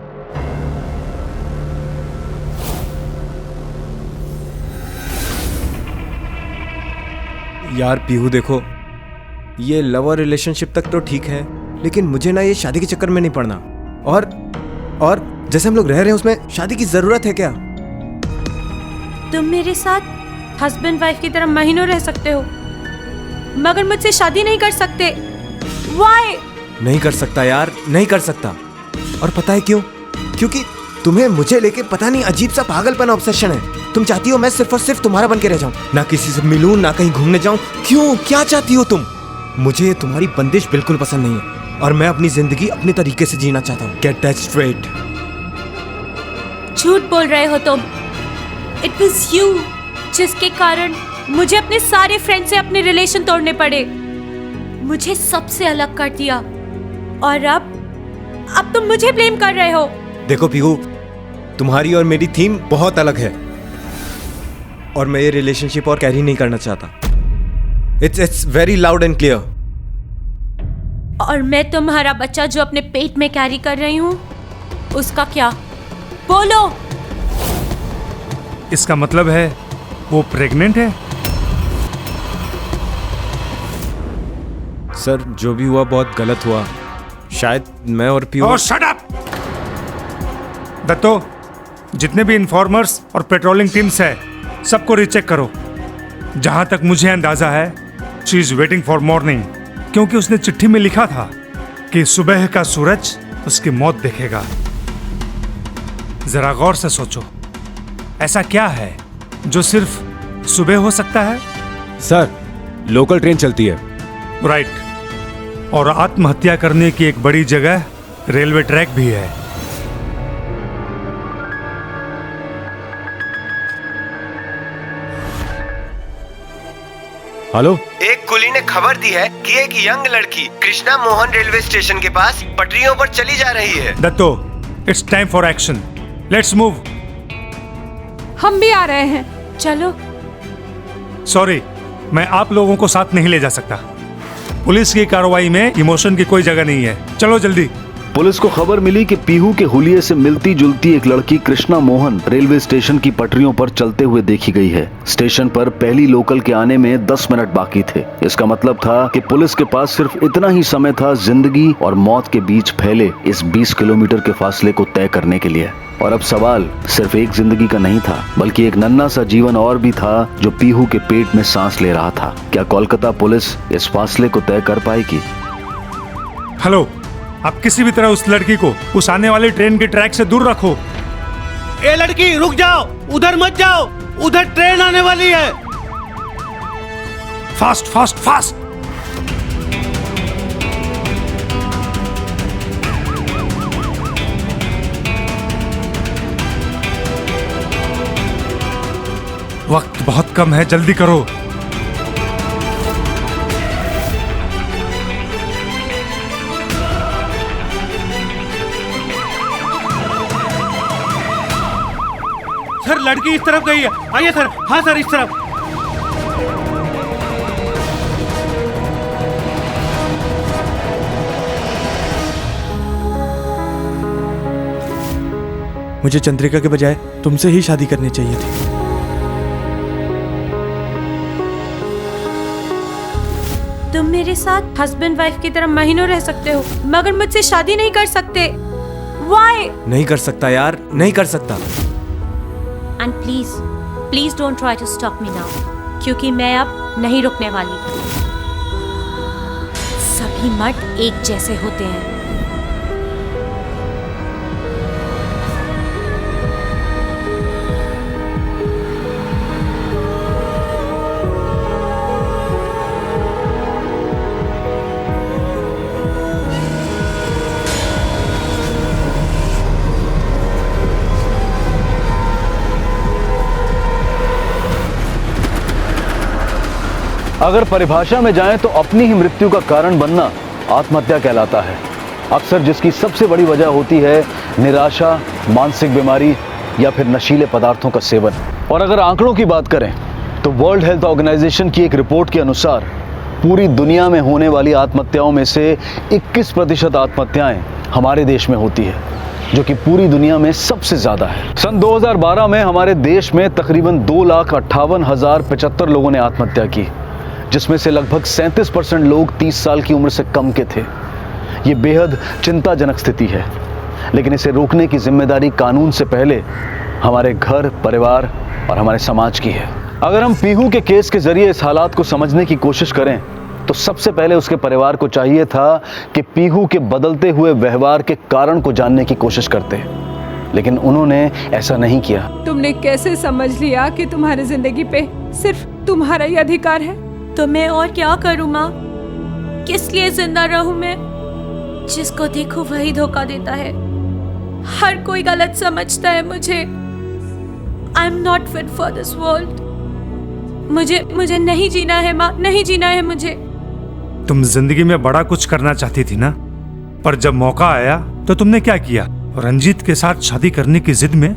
यार पीहू, देखो, ये लव और रिलेशनशिप तक तो ठीक है, लेकिन मुझे ना ये शादी के चक्कर में नहीं पड़ना। और जैसे हम लोग रह रहे हैं उसमें शादी की जरूरत है क्या? तुम मेरे साथ हस्बैंड वाइफ की तरह महीनों रह सकते हो, मगर मुझसे शादी नहीं कर सकते। Why? नहीं कर सकता यार, नहीं कर सकता। और पता है क्यों? क्योंकि तुम्हें मुझे लेके पता नहीं अजीब सा पागलपन ऑब्सेशन है। तुम चाहती हो मैं सिर्फ और सिर्फ तुम्हारा बन के रह जाऊं, ना किसी से मिलूं, ना कहीं घूमने जाऊं। क्यों? क्या चाहती हो तुम? मुझे तुम्हारी बंदिश बिल्कुल पसंद नहीं है और मैं अपनी जिंदगी अपने तरीके से जीना चाहता हूँ। Get that straight. झूठ बोल रहे हो तुम। इट वाज यू जिसके कारण मुझे अपने सारे फ्रेंड से अपने रिलेशन तोड़ने पड़े, मुझे सबसे अलग कर दिया, और अब तुम मुझे ब्लेम कर रहे हो। देखो पीहू, तुम्हारी और मेरी थीम बहुत अलग है और मैं ये रिलेशनशिप और कैरी नहीं करना चाहता। It's very loud and clear. और मैं तुम्हारा बच्चा जो अपने पेट में कैरी कर रही हूँ, उसका क्या? बोलो। इसका मतलब है वो प्रेग्नेंट है? सर, जो भी हुआ बहुत गलत हुआ। शायद मैं और पीहू। ओह, शट अप! दत्तो, जितने भी इन्फॉर्मर्स और पेट्रोलिंग टीम्स है, सबको रीचेक करो। जहां तक मुझे अंदाजा है, she is waiting for morning, क्योंकि उसने चिट्ठी में लिखा था कि सुबह का सूरज उसकी मौत देखेगा। जरा गौर से सोचो, ऐसा क्या है जो सिर्फ सुबह हो सकता है? सर, लोकल ट्रेन चलती है। राइट। और आत्महत्या करने की एक बड़ी जगह रेलवे ट्रैक भी है। हेलो, एक कुली ने खबर दी है कि एक यंग लड़की कृष्णा मोहन रेलवे स्टेशन के पास पटरियों पर चली जा रही है। Datto, it's time for action. Let's move. हम भी आ रहे हैं। चलो। सॉरी, मैं आप लोगों को साथ नहीं ले जा सकता। पुलिस की कार्रवाई में इमोशन की कोई जगह नहीं है। चलो जल्दी। पुलिस को खबर मिली कि पीहू के हुलिये से मिलती जुलती एक लड़की कृष्णा मोहन रेलवे स्टेशन की पटरियों पर चलते हुए देखी गई है। स्टेशन पर पहली लोकल के आने में 10 मिनट बाकी थे। इसका मतलब था कि पुलिस के पास सिर्फ इतना ही समय था जिंदगी और मौत के बीच फैले इस 20 किलोमीटर के फासले को तय करने के लिए। और अब सवाल सिर्फ एक जिंदगी का नहीं था, बल्कि एक नन्हा सा जीवन और भी था जो पीहू के पेट में सांस ले रहा था। क्या कोलकाता पुलिस इस फासले को तय कर पाएगी? हेलो, आप किसी भी तरह उस लड़की को उस आने वाली ट्रेन के ट्रैक से दूर रखो। ए लड़की रुक जाओ, उधर मत जाओ, उधर ट्रेन आने वाली है। Fast fast fast. वक्त बहुत कम है, जल्दी करो। सर लड़की इस तरफ गई है, आइए सर। हाँ सर, इस तरफ। मुझे चंद्रिका के बजाय तुमसे ही शादी करनी चाहिए थी। तुम मेरे साथ हस्बैंड वाइफ की तरह महीनों रह सकते हो, मगर मुझसे शादी नहीं कर सकते। Why? नहीं कर सकता यार, नहीं कर सकता। And please don't try to stop me now, क्योंकि मैं अब नहीं रुकने वाली। सभी मर्द एक जैसे होते हैं। अगर परिभाषा में जाएं तो अपनी ही मृत्यु का कारण बनना आत्महत्या कहलाता है। अक्सर जिसकी सबसे बड़ी वजह होती है निराशा, मानसिक बीमारी या फिर नशीले पदार्थों का सेवन। और अगर आंकड़ों की बात करें तो वर्ल्ड हेल्थ ऑर्गेनाइजेशन की एक रिपोर्ट के अनुसार पूरी दुनिया में होने वाली आत्महत्याओं में से 21% आत्महत्याएं हमारे देश में होती है, जो कि पूरी दुनिया में सबसे ज्यादा है। सन 2012 में हमारे देश में तकरीबन 2,58,075 लोगों ने आत्महत्या की, जिसमें से लगभग 37% लोग 30 साल की उम्र से कम के थे। ये बेहद चिंताजनक स्थिति है, लेकिन इसे रोकने की जिम्मेदारी कानून से पहले हमारे घर, परिवार और हमारे समाज की है। अगर हम पीहू के केस के जरिए इस हालात को समझने की कोशिश करें तो सबसे पहले उसके परिवार को चाहिए था कि पीहू के बदलते हुए व्यवहार के कारण को जानने की कोशिश करते, लेकिन उन्होंने ऐसा नहीं किया। तुमने कैसे समझ लिया कि तुम्हारी जिंदगी पे सिर्फ तुम्हारा ही अधिकार है? तो मैं और क्या करूं माँ? किस लिए जिंदा रहूं मैं? जिसको देखो वही धोखा देता है। हर कोई गलत समझता है मुझे। I am not fit for this world. मुझे नहीं जीना है माँ, नहीं जीना है मुझे। तुम जिंदगी में बड़ा कुछ करना चाहती थी ना, पर जब मौका आया तो तुमने क्या किया? रंजीत के साथ शादी करने की जिद में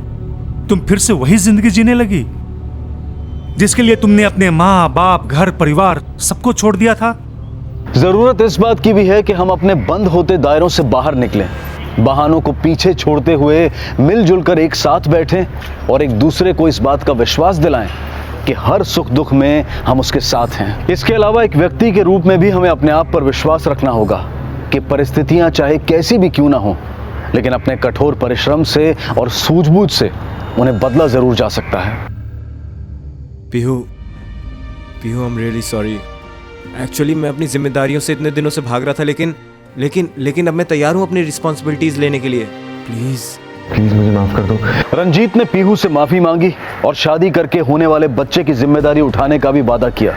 तुम फिर से वही जिंदगी जीने लगी जिसके लिए तुमने अपने माँ बाप, घर, परिवार सबको छोड़ दिया था। जरूरत इस बात की भी है कि हम अपने बंद होते दायरों से बाहर निकलें, बहानों को पीछे छोड़ते हुए मिलजुल कर एक साथ बैठें और एक दूसरे को इस बात का विश्वास दिलाएं कि हर सुख दुख में हम उसके साथ हैं। इसके अलावा एक व्यक्ति के रूप में भी हमें अपने आप पर विश्वास रखना होगा कि परिस्थितियां चाहे कैसी भी क्यों ना हो, लेकिन अपने कठोर परिश्रम से और सूझबूझ से उन्हें बदला जरूर जा सकता है। Pihu, I am really sorry. Actually मैं अपनी जिम्मेदारियों से इतने दिनों से भाग रहा था, लेकिन अब मैं तैयार हूँ अपनी रिस्पॉन्सिबिलिटीज लेने के लिए। प्लीज मुझे माफ कर दो। रंजीत ने पीहू से माफी मांगी और शादी करके होने वाले बच्चे की जिम्मेदारी उठाने का भी वादा किया,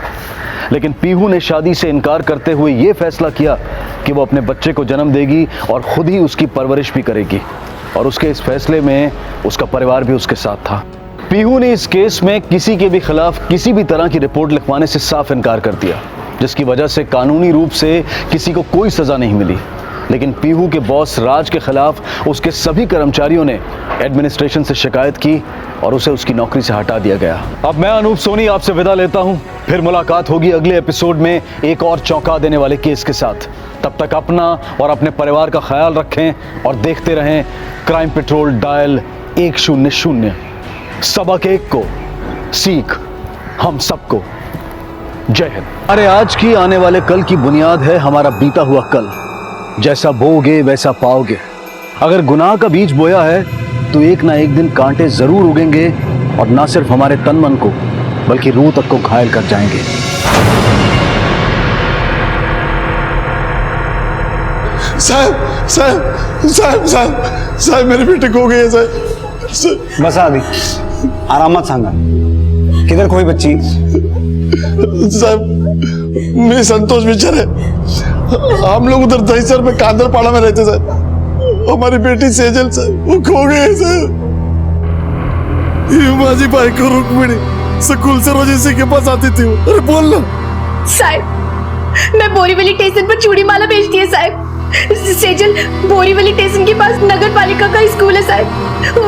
लेकिन पीहू ने शादी से इनकार करते हुए ये फैसला किया कि वो अपने बच्चे को जन्म देगी और खुद ही उसकी परवरिश भी करेगी, और उसके इस फैसले में उसका परिवार भी उसके साथ था। पीहू ने इस केस में किसी के भी खिलाफ किसी भी तरह की रिपोर्ट लिखवाने से साफ इनकार कर दिया, जिसकी वजह से कानूनी रूप से किसी को कोई सजा नहीं मिली। लेकिन पीहू के बॉस राज के खिलाफ उसके सभी कर्मचारियों ने एडमिनिस्ट्रेशन से शिकायत की और उसे उसकी नौकरी से हटा दिया गया। अब मैं अनूप सोनी आपसे विदा लेता हूं, फिर मुलाकात होगी अगले एपिसोड में एक और चौंका देने वाले केस के साथ। तब तक अपना और अपने परिवार का ख्याल रखें और देखते रहें क्राइम पेट्रोल डायल 100। सबक एक को, सीख हम सबको। जय हिंद। अरे आज की आने वाले कल की बुनियाद है हमारा बीता हुआ कल। जैसा बोओगे वैसा पाओगे। अगर गुनाह का बीज बोया है तो एक ना एक दिन कांटे जरूर उगेंगे और ना सिर्फ हमारे तन मन को बल्कि रूह तक को घायल कर जाएंगे। साहब साहब साहब साहब साहब मेरे बेटे खो गए साहब। बस आदि आराम मत सांगा। किधर कोई बच्ची? साहब मैं संतोष बिचर है। हम लोग उधर दहीसर में कांदरपाड़ा में रहते साहब। हमारी बेटी सेजल साहब वो खो गए साहब। माझी बायको रुक्मिणी स्कूल से रोज इसी के पास आती थी। अरे बोल ना साहब। मैं बोरीवली स्टेशन पर चूड़ी माला बेचती है साहब। सेजल बोरीवली स्टेशन के पास नगर पालिका का स्कूल है साहब,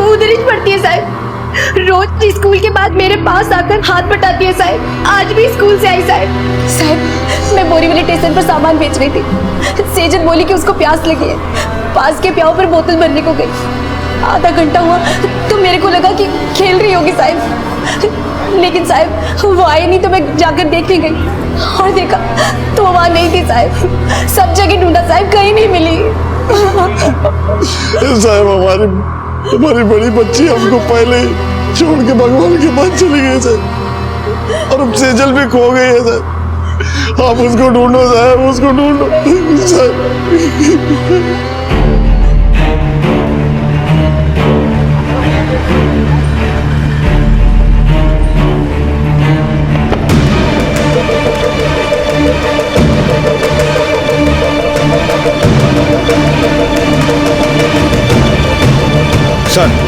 उधर ही पढ़ती है साहब। रोज स्कूल के बाद मेरे पास आकर हाथ बटाती है साहब। आज भी स्कूल से आई साहब। साहब मैं बोरीवली स्टेशन पर सामान बेच रही थी। सेजल बोली कि उसको प्यास लगी है, पास के प्याऊ पर बोतल भरने को गई। आधा घंटा हुआ तो मेरे को लगा कि खेल रही होगी साहब, लेकिन साहब वो आए नहीं तो मैं जाकर देखने गई और देखा तो वो वहाँ नहीं थी साहब। सब जगह ढूंढा साहब, कहीं नहीं मिली। साहब हमारी बड़ी बच्ची हमको पहले ही छोड़ के भगवान के पास चली गई साहब, और अब सेजल भी खो गई है साहब। आप उसको ढूंढो साहब, उसको ढूंढो साहब।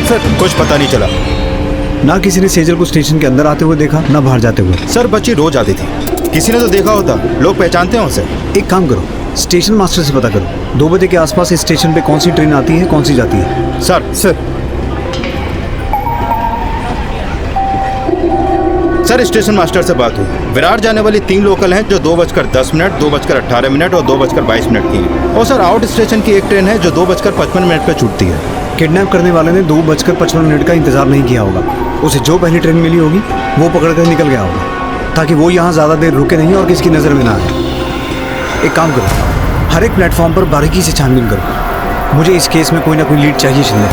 सर कुछ पता नहीं चला। ना किसी ने सेजल को स्टेशन के अंदर आते हुए देखा, ना बाहर जाते हुए। सर बच्ची रोज आती थी, किसी ने तो देखा होता। लोग पहचानते हैं उसे। एक काम करो, स्टेशन मास्टर से पता करो 2 बजे के आसपास इस स्टेशन पे कौन सी ट्रेन आती है, कौन सी जाती है। सर स्टेशन मास्टर से बात हुई। विरार जाने वाली 3 लोकल हैं जो 2:10, 2:18 और 2:22 की हैं। और सर आउट स्टेशन की एक ट्रेन है जो 2:55 पर छूटती है। किडनैप करने वाले ने 2:55 का इंतजार नहीं किया होगा। उसे जो पहली ट्रेन मिली होगी वो पकड़कर निकल गया होगा, ताकि वो यहाँ ज़्यादा देर रुके नहीं और किसी की नज़र में ना आए। एक काम करो, हर एक प्लेटफॉर्म पर बारीकी से छानबीन करो। मुझे इस केस में कोई ना कोई लीड चाहिए शिंदे।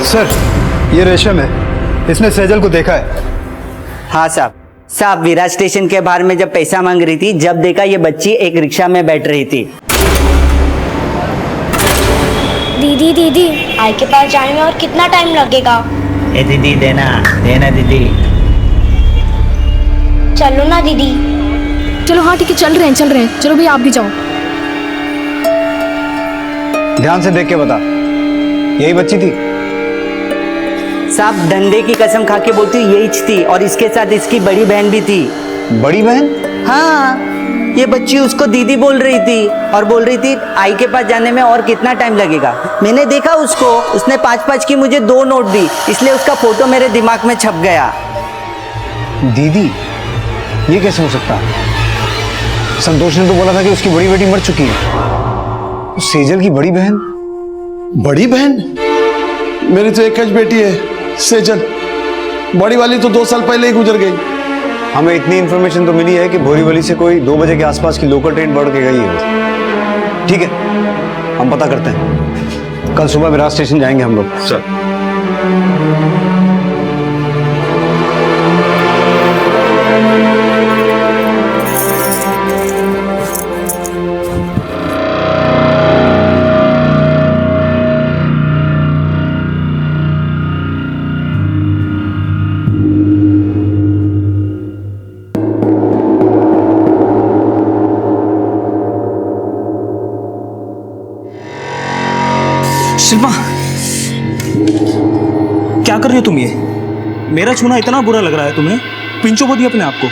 सर ये रेशम है, इसने सेजल को देखा है। हाँ साहब विरार स्टेशन के बाहर में जब पैसा मांग रही थी, जब देखा ये बच्ची एक रिक्शा में बैठ रही थी। दीदी आई के पास जाने में और कितना टाइम लगेगा? ए दीदी देना दीदी। चलो ना दीदी। चलो हाँ ठीक है, चल रहे हैं। चलो भैया आप भी जाओ। ध्यान से देख के बता, यही बच्ची थी? साहब धंधे की कसम खा के बोलती हूँ यही थी, और इसके साथ इसकी बड़ी बहन भी थी। बड़ी बहन? हाँ, ये बच्ची उसको दीदी बोल रही थी और बोल रही थी आई के पास जाने में और कितना टाइम लगेगा। मैंने देखा उसको, उसने 5-5 की मुझे 2 नोट दी, इसलिए उसका फोटो मेरे दिमाग में छप गया। दीदी? ये कैसे हो सकता? संतोष ने तो बोला था कि उसकी बड़ी बेटी मर चुकी है। सेजल की बड़ी बहन? बड़ी बहन? मेरी तो एक बेटी है सेजल, बड़ी वाली तो 2 साल पहले ही गुजर गई। हमें इतनी इन्फॉर्मेशन तो मिली है कि बोरीवली से कोई 2 बजे के आसपास की लोकल ट्रेन बढ़ के गई है। ठीक है, हम पता करते हैं। कल सुबह विरार स्टेशन जाएंगे हम लोग। सर शिल्पा क्या कर रही हो तुम? ये मेरा छूना इतना बुरा लग रहा है तुम्हें? पिंचो बोली अपने आप को।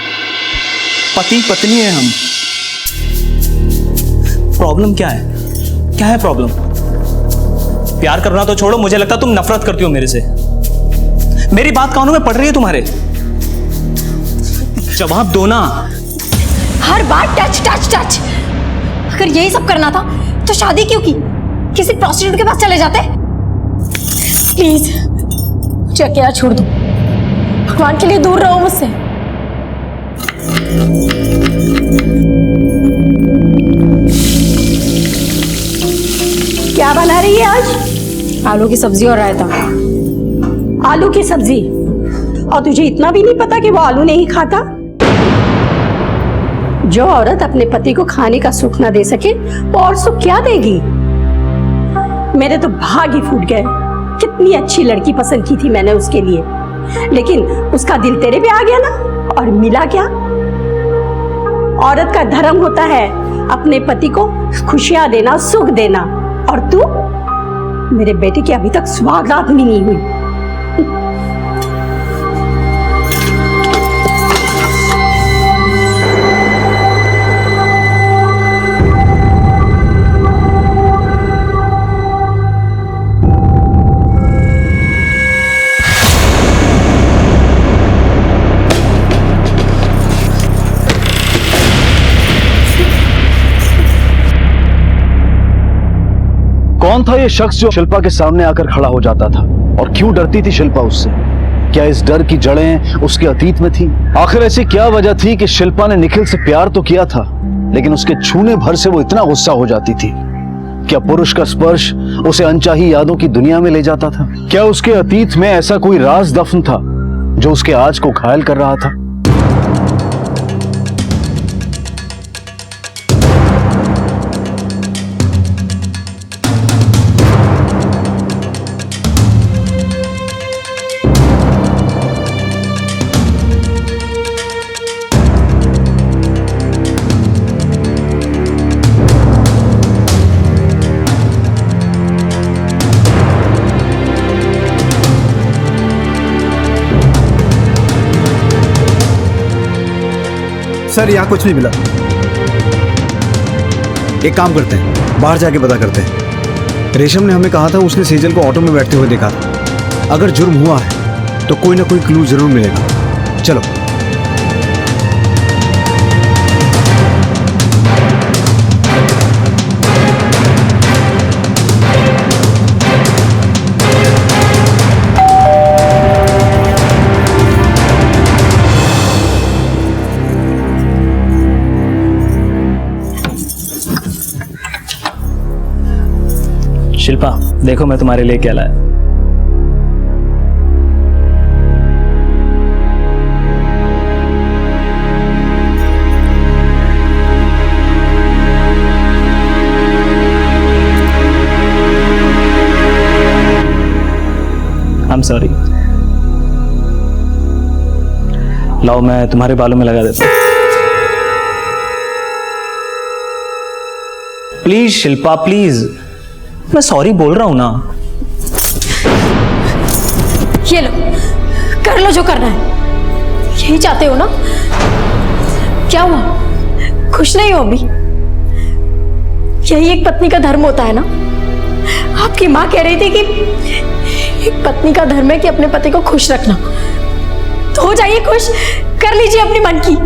पति पत्नी है हम। प्रॉब्लम क्या है? क्या है प्रॉब्लम? प्यार करना तो छोड़ो, मुझे लगता है तुम नफरत करती हो मेरे से। मेरी बात कानों में पड़ रही है तुम्हारे? जवाब दो ना। हर बार टच टच टच। अगर यही सब करना था तो शादी क्यों की? किसी प्रोस्टिट्यूट के पास चले जाते। प्लीज मुझे अकेला छोड़ दो, भगवान के लिए दूर रहो मुझसे। क्या बना रही है आज? आलू की सब्जी और रायता। आलू की सब्जी? और तुझे इतना भी नहीं पता कि वो आलू नहीं खाता? जो औरत अपने पति को खाने का सुख ना दे सके वो और सुख क्या देगी? मेरे तो भाग ही फूट गए। कितनी अच्छी लड़की पसंद की थी मैंने उसके लिए, लेकिन उसका दिल तेरे पे आ गया ना। और मिला क्या? औरत का धर्म होता है अपने पति को खुशियां देना, सुख देना। और तू, मेरे बेटे की अभी तक सुहागरात भी नहीं हुई। कौन था ये शख्स जो शिल्पा के सामने आकर खड़ा हो जाता था, और क्यों डरती थी शिल्पा उससे? क्या इस डर की जड़ें उसके अतीत में थी? आखिर ऐसी क्या वजह थी कि शिल्पा ने निखिल से प्यार तो किया था, लेकिन उसके छूने भर से वो इतना गुस्सा हो जाती थी? क्या पुरुष का स्पर्श उसे अनचाही यादों की दुनिया में ले जाता था? क्या उसके अतीत में ऐसा कोई राज दफन था जो उसके आज को घायल कर रहा था? सर यहाँ कुछ नहीं मिला। एक काम करते हैं, बाहर जाके पता करते हैं। रेशम ने हमें कहा था उसने सेजल को ऑटो में बैठते हुए देखा था। अगर जुर्म हुआ है तो कोई ना कोई क्लू जरूर मिलेगा। चलो। शिल्पा, देखो मैं तुम्हारे लिए क्या लाया। I'm sorry। लाओ, मैं तुम्हारे बालों में लगा देता हूं। प्लीज शिल्पा, प्लीज, मैं सॉरी बोल रहा हूं ना। ये लो, कर लो जो करना है। यही चाहते हो ना? क्या हुआ, खुश नहीं हो अभी? यही एक पत्नी का धर्म होता है ना। आपकी माँ कह रही थी कि एक पत्नी का धर्म है कि अपने पति को खुश रखना। तो हो जाइए खुश, कर लीजिए अपनी मन की।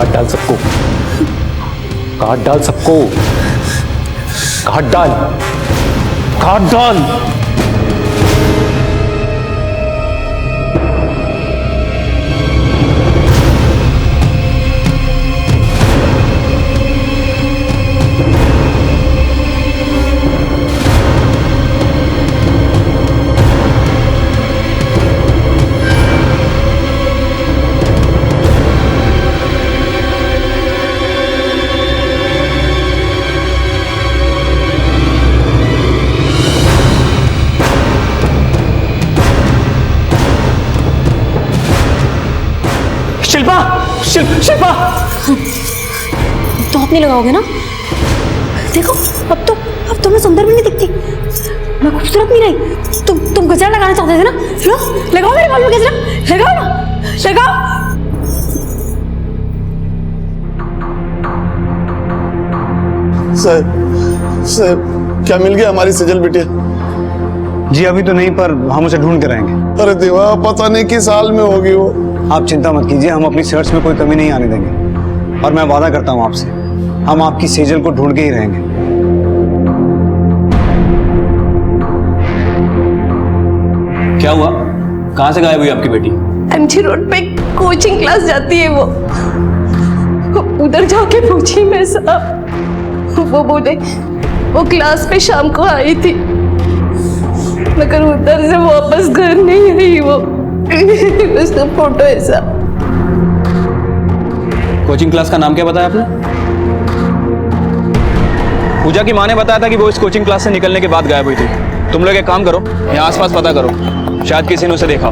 काट डाल सबको, काट डाल सबको, काट डाल, काट डाल। शिल्पा, शिल्पा, तो नहीं लगाओगे ना? देखो अब तो मैं सुंदर भी नहीं दिखती, मैं खूबसूरत नहीं रही। तुम गजरा लगाना चाहते थे ना? लो लगाओ मेरे बाल में गजरा, लगाओ ना, लगाओ। सर क्या मिल गया हमारी सेजल बिटिया? जी अभी तो नहीं, पर हम उसे ढूंढ के रहेंगे। अरे देवा, पता नहीं किस हाल में होगी वो। आप चिंता मत कीजिए, हम अपनी सर्च में कोई कमी नहीं आने देंगे। और मैं वादा करता हूँ आपसे, हम आपकी सेजल को ढूंढ के ही रहेंगे। क्या हुआ? कहाँ से गायब हुई आपकी बेटी? एमजी रोड पे कोचिंग क्लास जाती है वो, उधर जाके पूछी मैं साहब, वो बोले वो क्लास पे शाम को आई थी, मगर उधर से वापस घर नहीं आई वो। उसका फोटो है साहब। कोचिंग क्लास का नाम क्या बताया आपने? पूजा की माँ ने बताया था कि वो इस कोचिंग क्लास से निकलने के बाद गायब हुई थी। तुम लोग एक काम करो, यहाँ आसपास पता करो, शायद किसी ने उसे देखा।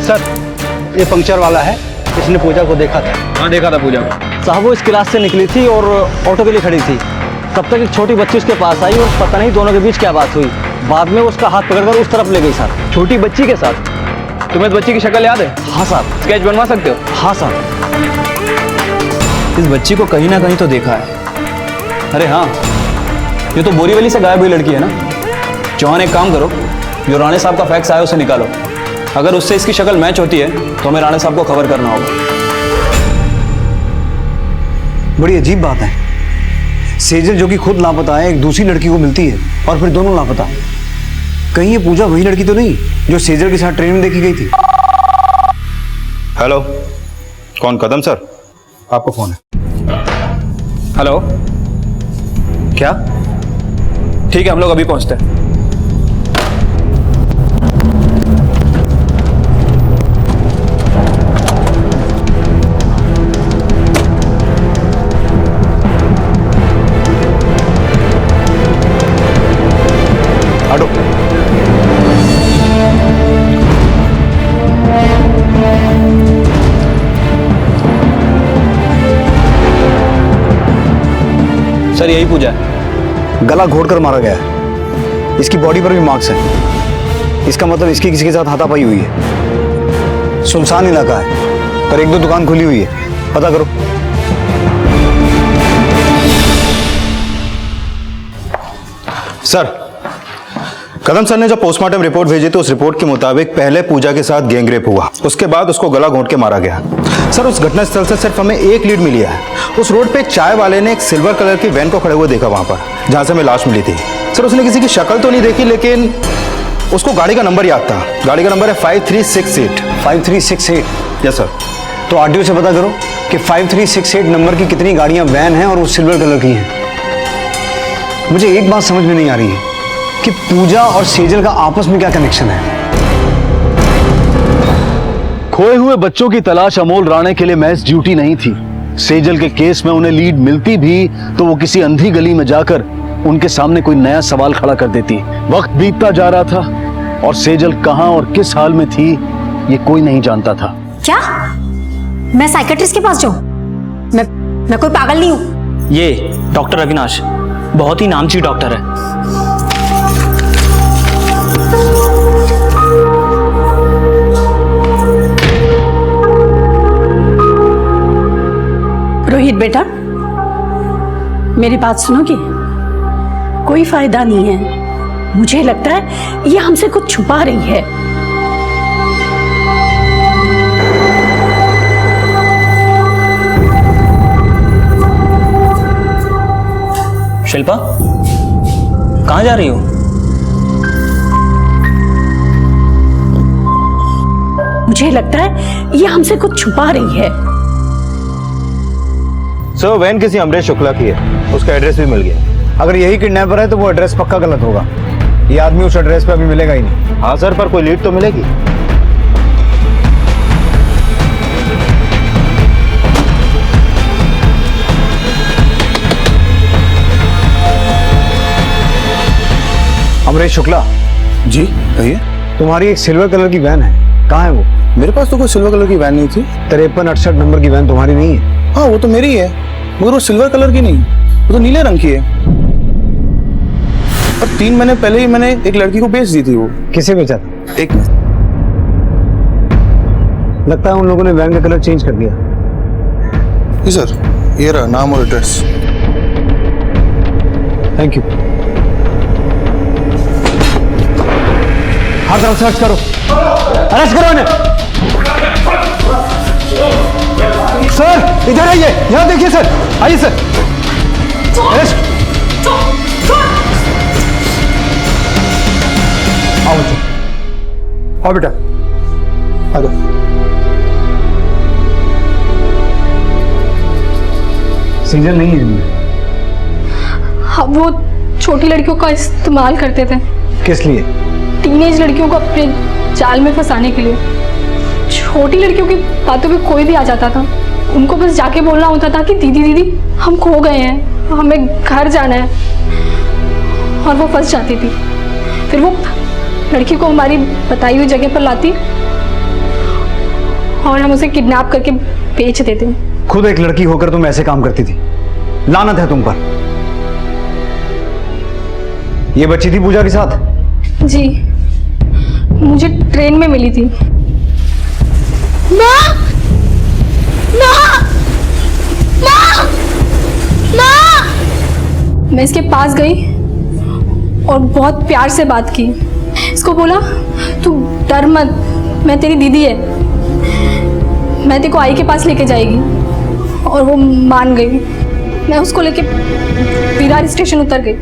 सर ये पंक्चर वाला है, इसने पूजा को देखा था। हाँ देखा था पूजा को। साहब वो इस क्लास से निकली थी और ऑटो के लिए खड़ी थी, तब तक एक छोटी बच्ची उसके पास आई और पता नहीं दोनों के बीच क्या बात हुई। बाद में उसका हाथ पकड़कर उस तरफ ले गई सर, छोटी बच्ची के साथ। तुम्हें इस बच्ची की शक्ल याद है? हाँ साहब। स्केच बनवा सकते हो? हाँ साहब। इस बच्ची को कहीं ना कहीं तो देखा है। अरे हाँ, ये तो बोरीवली से गायब हुई लड़की है ना? चौहान एक काम करो, जो राणे साहब का फैक्स आया उसे निकालो। अगर उससे इसकी शक्ल मैच होती है तो हमें राणे साहब को खबर करना होगा। बड़ी अजीब बात है, सेजल जो कि खुद लापता है एक दूसरी लड़की को मिलती है और फिर दोनों लापता। कहीं ये पूजा वही लड़की तो नहीं जो सेजल के साथ ट्रेन में देखी गई थी? हेलो, कौन? कदम सर, आपका फोन है। हेलो, क्या? ठीक है, हम लोग अभी पहुंचते हैं। सर यही पूजा है। गला घोटकर मारा गया है, इसकी बॉडी पर भी मार्क्स हैं। इसका मतलब इसकी किसी के साथ हाथापाई हुई है। सुनसान इलाका है, पर एक दो दुकान खुली हुई है, पता करो। सर, कदम सर ने जो पोस्टमार्टम रिपोर्ट भेजी थी उस रिपोर्ट के मुताबिक पहले पूजा के साथ गैंगरेप हुआ, उसके बाद उसको गला घोंट के मारा गया। सर उस घटनास्थल से सिर्फ हमें एक लीड मिली है। उस रोड पे एक चाय वाले ने एक सिल्वर कलर की वैन को खड़े हुए देखा वहां पर, जहां से हमें लाश मिली थी। सर उसने किसी की शक्ल तो नहीं देखी, लेकिन उसको गाड़ी का नंबर याद था। गाड़ी का नंबर है 5368। 5368? Yes sir. तो आरटीओ से पता करो कि 5368 नंबर की कितनी गाड़ियां वैन हैं और वो सिल्वर कलर की हैं। मुझे एक बात समझ में नहीं आ रही है कि पूजा और सेजल का आपस में क्या कनेक्शन है। खोए हुए बच्चों की तलाश अमोल राणे के लिए महज ड्यूटी नहीं थी। सेजल के केस में उन्हें लीड मिलती भी तो वो किसी अंधी गली में जाकर उनके सामने कोई नया सवाल खड़ा कर देती। वक्त बीतता जा रहा था और सेजल कहां और किस हाल में थी ये कोई नहीं जानता था। क्या मैं साइकेट्रिस्ट के पास जाऊं? मैं कोई पागल नहीं हूं। ये डॉक्टर अविनाश बहुत ही नामची डॉक्टर है। रोहित बेटा, मेरी बात सुनोगे? कोई फायदा नहीं है। मुझे लगता है ये हमसे कुछ छुपा रही है। शिल्पा, कहाँ जा रही हो? मुझे लगता है ये हमसे कुछ छुपा रही है। सर, वैन किसी अमरीश शुक्ला की है, उसका एड्रेस भी मिल गया। अगर यही किडनैपर है तो वो एड्रेस पक्का गलत होगा। ये आदमी उस एड्रेस पे अभी मिलेगा ही नहीं। हाँ सर, पर कोई लीड तो मिलेगी। अमरीश शुक्ला जी कहिए। तुम्हारी एक सिल्वर कलर की वैन है, कहाँ है वो? मेरे पास तो कोई सिल्वर कलर की वैन नहीं थी। 5368 नंबर की वैन तुम्हारी नहीं है? हाँ वो तो मेरी है, मगर वो सिल्वर कलर की नहीं, वो तो नीले रंग की है। और 3 महीने पहले ही मैंने एक लड़की को बेच दी थी। वो किसे बेचा था? एक मिनट, लगता है उन लोगों ने वैन का कलर चेंज कर दिया। जी सर, ये रहा नाम और एड्रेस। Thank you. हर तरफ सर्च करो, अरेस्ट करो इन्हें। सर इधर आइए, यहाँ देखिए सर, आइए सर। अरेस्ट। आओ बच्चों, आओ बेटा, आ जाओ। सीजन नहीं है इनमें। हाँ, वो छोटी लड़कियों का इस्तेमाल करते थे। किस लिए? टीनेज लड़कियों को अपने जाल में फंसाने के लिए। छोटी लड़कियों की बातों पे कोई भी आ जाता था, उनको बस जाके बोलना होता था कि दीदी दीदी हम खो गए हैं, हमें घर जाना है, और वो फंस जाती थी। फिर वो लड़की को हमारी बताई हुई जगह पर लाती और हम उसे किडनैप करके बेच देते। खुद एक लड़की होकर तुम ऐसे काम करती थी, लानत है तुम पर। ये बच्ची थी पूजा के साथ? जी, मुझे ट्रेन में मिली थी। माँ! माँ! माँ! माँ! मैं इसके पास गई और बहुत प्यार से बात की। इसको बोला, तू डर मत, मैं तेरी दीदी है, मैं तेरे को आई के पास लेके जाएगी। और वो मान गई। मैं उसको लेके विरार स्टेशन उतर गई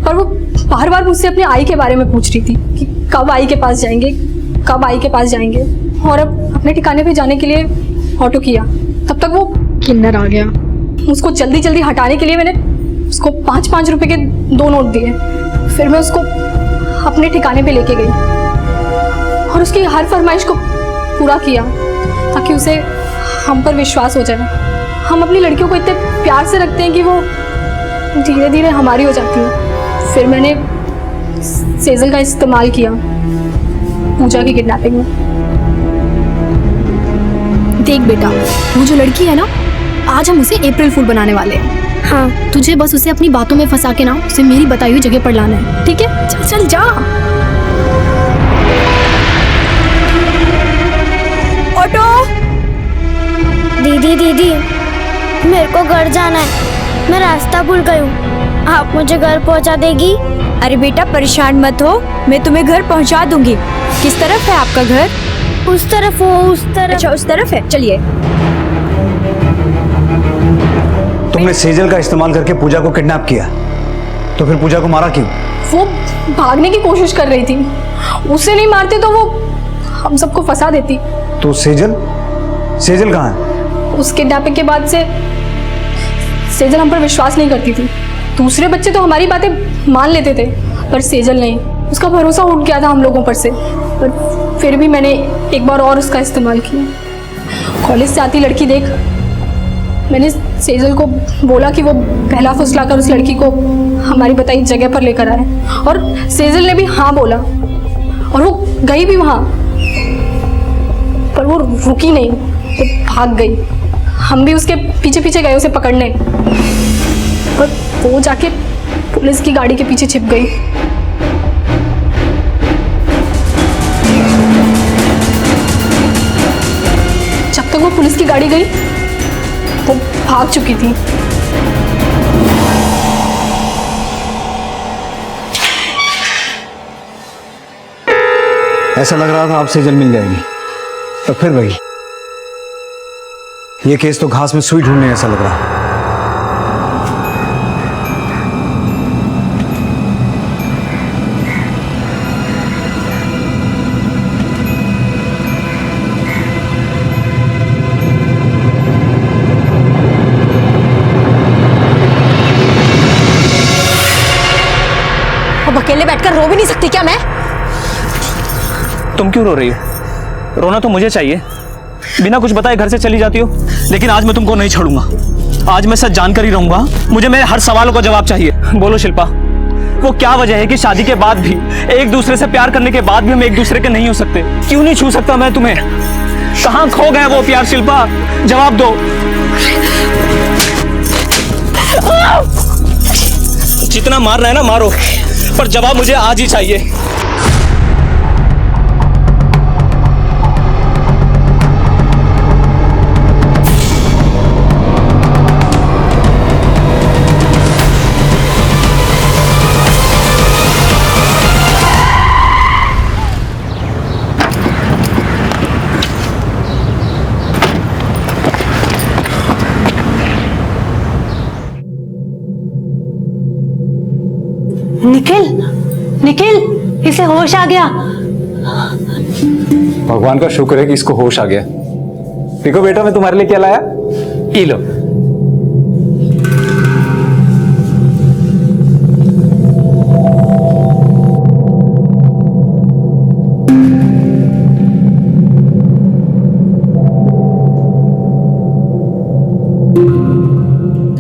और वो बार बार मुझसे अपने आई के बारे में पूछ रही थी कि कब आई के पास जाएंगे, कब आई के पास जाएंगे। और अब अपने ठिकाने पे जाने के लिए ऑटो किया, तब तक वो किन्नर आ गया। उसको जल्दी जल्दी हटाने के लिए मैंने उसको 5-5 रुपए के 2 नोट दिए। फिर मैं उसको अपने ठिकाने पे लेके गई और उसकी हर फरमाइश को पूरा किया ताकि उसे हम पर विश्वास हो जाए। हम अपनी लड़कियों को इतने प्यार से रखते हैं कि वो धीरे धीरे हमारी हो जाती है। फिर मैंने सेजल का इस्तेमाल किया पूजा की किडनैपिंग में। देख बेटा, वो जो लड़की है ना, आज हम उसे अप्रैल फूल बनाने वाले हैं। हाँ, तुझे बस उसे अपनी बातों में फंसा के ना उसे मेरी बताई हुई जगह पर लाना है, ठीक है? चल चल जा। ऑटो। दीदी दीदी, मेरे को घर जाना है, मैं रास्ता भूल गई हूँ, आप मुझे घर पहुँचा देगी? अरे बेटा परेशान मत हो, मैं तुम्हें घर पहुंचा दूंगी। किस तरफ है आपका घर? उस तरफ। वो उस तरफ। अच्छा उस तरफ है, चलिए। तुमने सेजल का इस्तेमाल करके पूजा को किडनैप किया, तो फिर पूजा को मारा क्यों? वो भागने की कोशिश कर रही थी, उसे नहीं मारते तो वो हम सबको फंसा देती। तो सेजल कहाँ है? उस किडनैपिंग के बाद से सेजल हम पर विश्वास नहीं करती थी। दूसरे बच्चे तो हमारी बातें मान लेते थे, पर सेजल नहीं। उसका भरोसा उठ गया था हम लोगों पर से। पर फिर भी मैंने एक बार और उसका इस्तेमाल किया। कॉलेज से आती लड़की देख, मैंने सेजल को बोला कि वो पहला फुसला कर उस लड़की को हमारी बताई जगह पर लेकर आए, और सेजल ने भी हाँ बोला और वो गई भी वहाँ, पर वो रुकी नहीं, वो भाग गई। हम भी उसके पीछे पीछे गए उसे पकड़ने, पर वो जाके पुलिस की गाड़ी के पीछे छिप गई। जब तक वो पुलिस की गाड़ी गई वो भाग चुकी थी। ऐसा लग रहा था आप सेजल मिल जाएगी, तो फिर वही, ये केस तो घास में सुई ढूंढने ऐसा लग रहा। अब अकेले बैठकर रो भी नहीं सकती क्या मैं? तुम क्यों रो रही हो? रोना तो मुझे चाहिए, बिना कुछ बताए घर से चली जाती हो। लेकिन आज मैं तुमको नहीं छोड़ूंगा, आज मैं सच जानकर ही रहूंगा। मुझे मेरे हर सवालों का जवाब चाहिए। बोलो शिल्पा, वो क्या वजह है कि शादी के बाद भी, एक दूसरे से प्यार करने के बाद भी हम एक दूसरे के नहीं हो सकते? क्यों नहीं छू सकता मैं तुम्हें? कहाँ खो गए वो प्यार शिल्पा? जवाब दो। जितना मारना है ना मारो, पर जवाब मुझे आज ही चाहिए। निखिल, निखिल, इसे होश आ गया। भगवान का शुक्र है कि इसको होश आ गया। देखो बेटा, मैं तुम्हारे लिए क्या लाया, पी लो।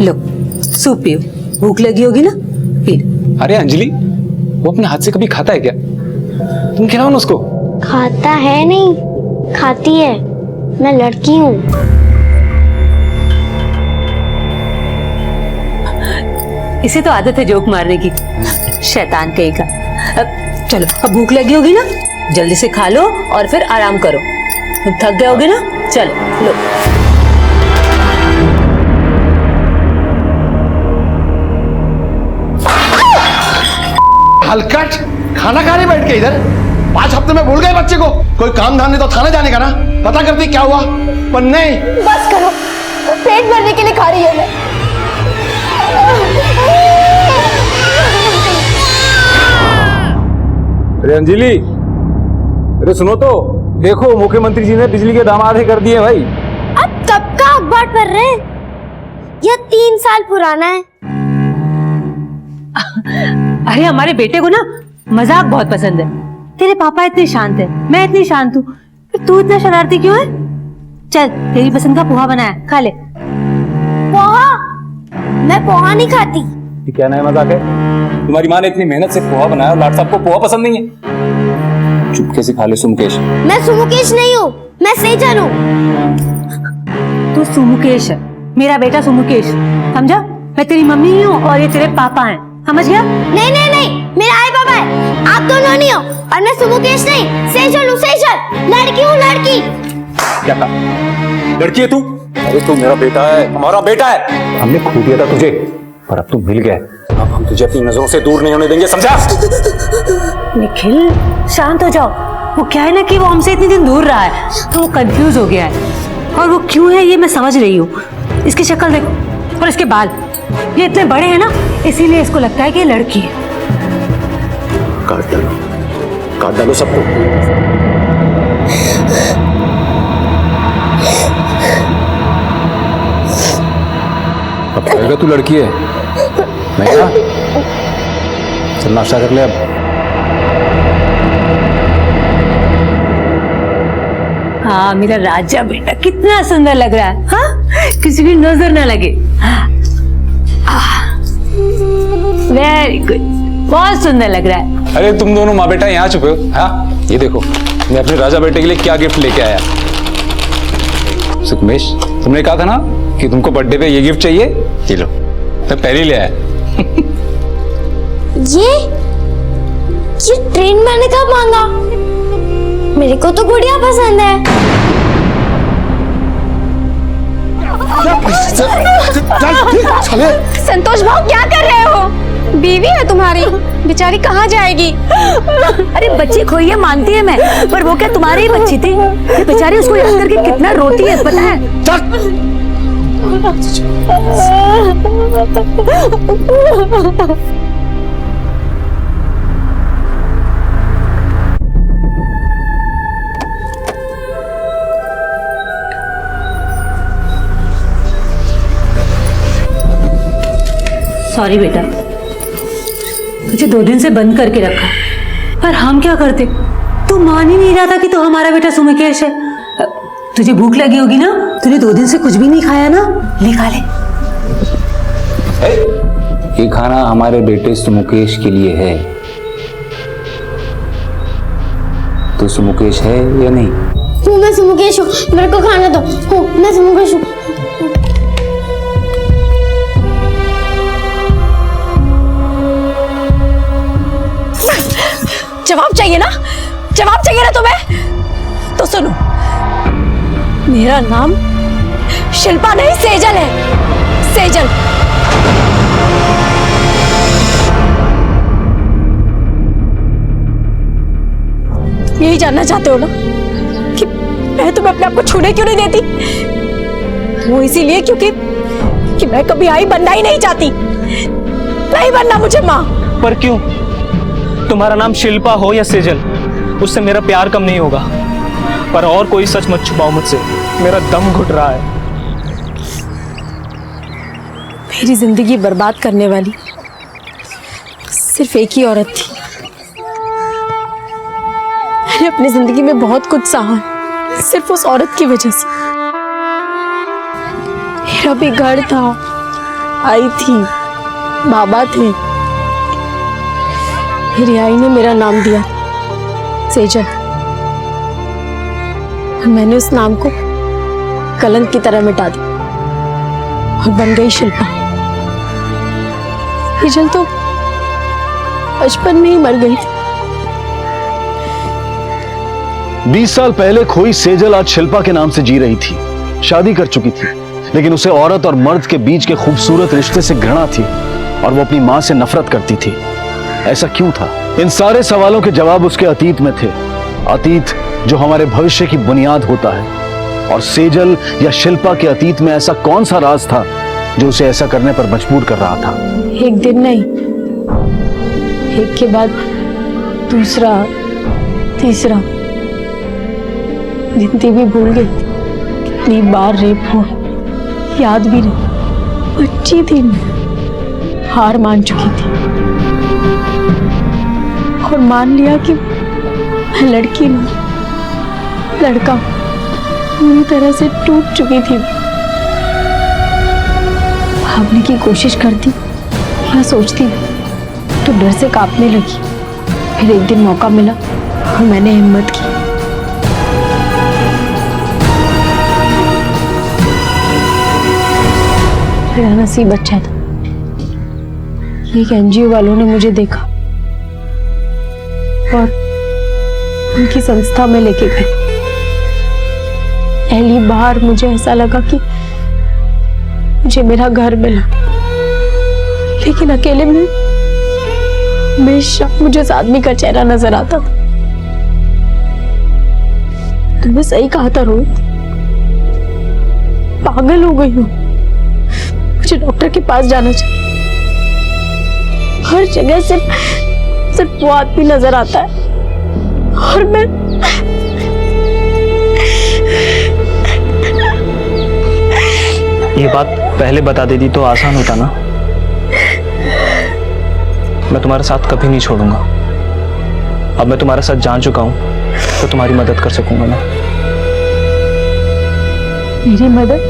लो, सूप पियो, भूख लगी होगी ना, पी लो। अरे अंजलि, वो अपने हाथ से कभी खाता है क्या? तुम खिलाओ ना उसको। खाता है नहीं, खाती है। मैं लड़की हूँ। इसे तो आदत है जोक मारने की, शैतान कहीं का। अब चलो, अब भूख लगी होगी ना, जल्दी से खा लो और फिर आराम करो। तुम थक गए होगे ना, चलो लो। हलकट, खाना खाने बैठ के इधर 5 हफ्ते में भूल गए बच्चे को। कोई काम धाम नहीं तो थाने जाने का ना, पता करती क्या हुआ। पर नहीं, बस करो, पेट भरने के लिए खा रही है मैं। अरे अंजलि, अरे सुनो तो, देखो मुख्यमंत्री जी ने बिजली के दाम आधे कर दिए भाई। अब कब का अखबार पढ़ रहे हैं? यह 3 साल पुराना है। अरे हमारे बेटे को ना मजाक बहुत पसंद है। तेरे पापा इतने शांत है, मैं इतनी शांत हूँ, तू इतना शरारती क्यों है? चल, तेरी पसंद का पोहा बनाया, खा ले। पोहा? मैं पोहा नहीं खाती। ये क्या नया मजाक है? तुम्हारी माँ ने इतनी मेहनत से पोहा बनाया और लाट साहब को पोहा पसंद नहीं है? चुपके से खा ले सुमुकेश। मैं सुमुकेश नहीं हूँ, मैं सेजल हूँ। तू सुमुकेश है, मेरा बेटा सुमुकेश, समझा? मैं तेरी मम्मी ही हूँ और ये तेरे पापा हैं, समझ गया? नहीं नहीं नहीं, मेरा आई बाबा है, आप दोनों नहीं हो। और मैं सुमुकेश नहीं, सेजल हूँ, सेजल। लड़की हूँ, लड़की। क्या कहा? लड़की है तू? अरे तू मेरा बेटा है, हमारा बेटा है। हमने खो दिया था तुझे, पर अब तू मिल गया। अब हम तुझे अपनी नजरों से दूर नहीं होने देंगे, समझा? निखिल, शांत हो जाओ। वो क्या है ना कि वो हमसे इतने दिन दूर रहा है, तो वो कंफ्यूज हो गया है। और वो क्यों है ये मैं समझ रही हूँ। इसकी शक्ल देखो और इसके बाल, ये इतने बड़े हैं ना, इसीलिए इसको लगता है कि ये लड़की है। काट डालो सबको। अब कहेगा तू लड़की है, नहीं ना? चल नाश्ता कर ले अब। हाँ, मेरा राजा बेटा कितना सुंदर लग रहा है। हाँ, किसी की नजर ना लगे। वेरी गुड, बहुत सुंदर लग रहा है। अरे तुम दोनों माँ बेटा यहाँ छुपे हो? हाँ, ये देखो मैं अपने राजा बेटे के लिए क्या गिफ्ट लेके आया। सुकमेश, तुमने कहा था ना कि तुमको बर्थडे पे ये गिफ्ट चाहिए, ये लो, मैं पहले ले आया। ये ट्रेन मैंने कब मांगा? मेरे को तो गुड़िया पसंद है। संतोष भाव, क्या कर रहे हो? बीवी है तुम्हारी, बेचारी कहाँ जाएगी? अरे बच्ची खोई है मानती है मैं, पर वो क्या तुम्हारी ही बच्ची थी? ये बेचारी उसको याद करके कितना रोती है पता है? सॉरी बेटा, तुझे 2 दिन से बंद करके रखा, पर हम क्या करते? तू मान ही नहीं रहा था कि तू हमारा बेटा सुमुकेश है। तुझे भूख लगी होगी ना, तूने 2 दिन से कुछ भी नहीं खाया ना, ले खा ले। ये खाना हमारे बेटे सुमुकेश के लिए है। तो सुमुकेश है या नहीं? मैं सुमुकेश हूँ, मेरे को खाना दो। मैं सुमुकेश हूँ। जवाब चाहिए ना, जवाब चाहिए ना तुम्हें? तो सुनो, मेरा नाम शिल्पा नहीं सेजल है, सेजल। यही जानना चाहते हो ना कि मैं तुम्हें अपने आप को छूने क्यों नहीं देती? वो इसीलिए क्योंकि मैं कभी आई बनना ही नहीं चाहती, नहीं बनना मुझे माँ। पर क्यों? तुम्हारा नाम शिल्पा हो या सेजल, उससे मेरा प्यार कम नहीं होगा। पर और कोई सच मत छुपाओ मुझसे, मेरा दम घुट रहा है। मेरी जिंदगी बर्बाद करने वाली सिर्फ एक ही औरत थी। मैंने अपनी जिंदगी में बहुत कुछ सहा सिर्फ उस औरत की वजह से। मेरा भी घर था, आई थी, बाबा थे। मेरी आई ने मेरा नाम दिया सेजल, और मैंने उस नाम को कलंक की तरह मिटा दिया और बन गई शिल्पा। सेजल तो बचपन में ही मर गई थी। 20 साल पहले खोई सेजल आज शिल्पा के नाम से जी रही थी। शादी कर चुकी थी, लेकिन उसे औरत और मर्द के बीच के खूबसूरत रिश्ते से घृणा थी और वो अपनी मां से नफरत करती थी। ऐसा क्यों था? इन सारे सवालों के जवाब उसके अतीत में थे, अतीत जो हमारे भविष्य की बुनियाद होता है। और सेजल या शिल्पा के अतीत में ऐसा कौन सा राज था जो उसे ऐसा करने पर मजबूर कर रहा था? एक दिन नहीं, एक के बाद दूसरा, तीसरा। गिनती भी भूल गई कितनी बार रेप हुआ, याद भी नहीं। बच्ची थी मैं, हार मान चुकी थी और मान लिया कि मैं लड़की नहीं, लड़का। पूरी तरह से टूट चुकी थी। भागने की कोशिश करती या सोचती तो डर से कांपने लगी। फिर एक दिन मौका मिला और मैंने हिम्मत की। मेरा नसीब अच्छा था। एक एनजीओ वालों ने मुझे देखा और उनकी संस्था में लेके गए। पहली बार मुझे ऐसा लगा कि मुझे मेरा घर मिला, लेकिन अकेले में हमेशा मुझे उस आदमी का चेहरा नजर आता था। तुमने सही कहा था रोहित, पागल हो गई हूँ। मुझे डॉक्टर के पास जाना चाहिए। हर जगह सिर्फ वो आदमी नजर आता है और मैं ये बात पहले बता देती तो आसान होता ना। मैं तुम्हारे साथ कभी नहीं छोड़ूंगा। अब मैं तुम्हारे साथ जान चुका हूं तो तुम्हारी मदद कर सकूंगा ना। मेरी मदद?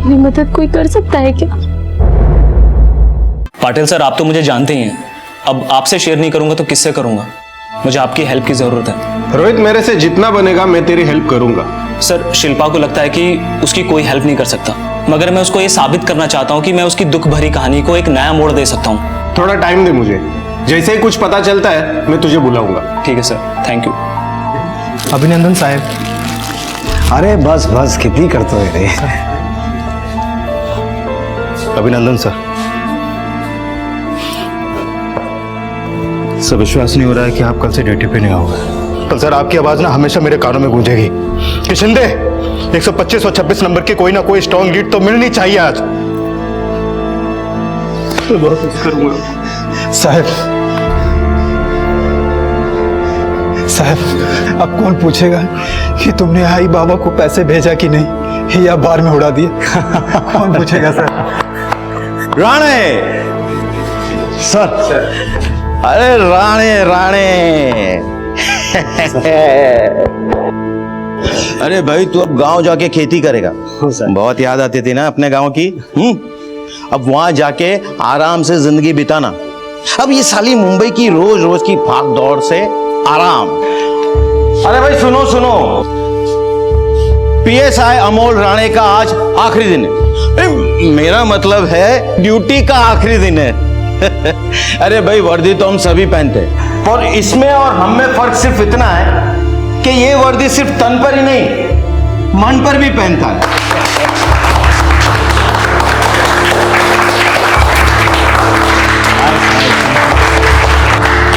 मेरी मदद कोई कर सकता है क्या? पाटिल सर, आप तो मुझे जानते ही हैं। अब आपसे शेयर नहीं करूंगा तो किससे करूंगा? मुझे आपकी हेल्प की जरूरत है। रोहित, मेरे से जितना बनेगा मैं तेरी हेल्प करूंगा। सर, शिल्पा को लगता है कि उसकी कोई हेल्प नहीं कर सकता, मगर मैं उसको ये साबित करना चाहता हूँ कि मैं उसकी दुख भरी कहानी को एक नया मोड़ दे सकता हूँ। थोड़ा टाइम दे मुझे, जैसे ही कुछ पता चलता है मैं तुझे बुलाऊंगा। ठीक है सर, थैंक यू। अभिनंदन साहब। अरे बस बस, कितनी करते हो रे। अभिनंदन सर। सर विश्वास नहीं हो रहा है कि आप कल से ड्यूटी पे नहीं आओगे। कल सर आपकी आवाज ना हमेशा मेरे कानों में गूंजेगी कि शिंदे 125 और 26 नंबर की कोई ना कोई स्ट्रॉन्ग लीड तो मिलनी चाहिए आज। बहुत मिस करूंगा साहब अब कौन पूछेगा कि तुमने आई बाबा को पैसे भेजा कि नहीं या बार में उड़ा दिया। कौन पूछेगा सर। राणे सर, अरे राणे राणे अरे भाई तू अब गांव जाके खेती करेगा। बहुत याद आती थी ना अपने गांव की। अब वहां जाके आराम से जिंदगी बिताना। अब ये साली मुंबई की रोज रोज की भाग दौड़ से आराम। अरे भाई सुनो सुनो, पीएसआई अमोल राणे का आज आखिरी दिन है। मेरा मतलब है ड्यूटी का आखिरी दिन है। अरे भाई वर्दी तो हम सभी पहनते हैं, और इसमें और हम में फर्क सिर्फ इतना है कि ये वर्दी सिर्फ तन पर ही नहीं मन पर भी पहनता है।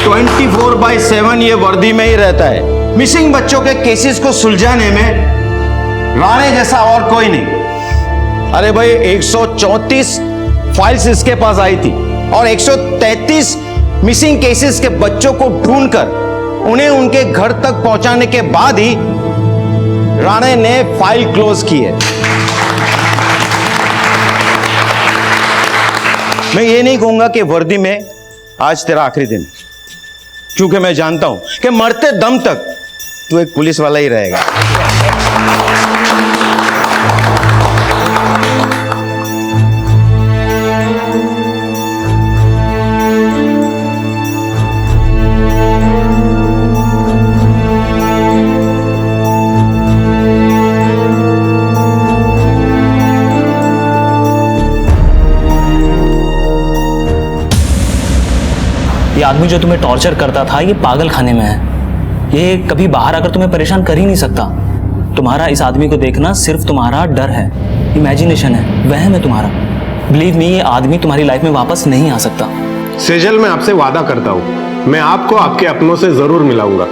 24/7 ये वर्दी में ही रहता है। मिसिंग बच्चों के केसेस को सुलझाने में राणे जैसा और कोई नहीं। अरे भाई 134 फाइल्स इसके पास आई थी और 133 मिसिंग केसेस के बच्चों को ढूंढकर उन्हें उनके घर तक पहुंचाने के बाद ही राणे ने फाइल क्लोज की है। मैं ये नहीं कहूंगा कि वर्दी में आज तेरा आखिरी दिन, क्योंकि मैं जानता हूं कि मरते दम तक तू एक पुलिस वाला ही रहेगा। ये आदमी जो तुम्हें टॉर्चर करता था ये पागल खाने में है। ये कभी बाहर आकर तुम्हें परेशान कर ही नहीं सकता। तुम्हारा इस आदमी को देखना सिर्फ तुम्हारा डर है, इमेजिनेशन है, वहम है तुम्हारा। बिलीव मी, ये आदमी तुम्हारी लाइफ में वापस नहीं आ सकता। सेजल, मैं आपसे वादा करता हूं, मैं आपको आपके अपनों से जरूर मिलाऊंगा।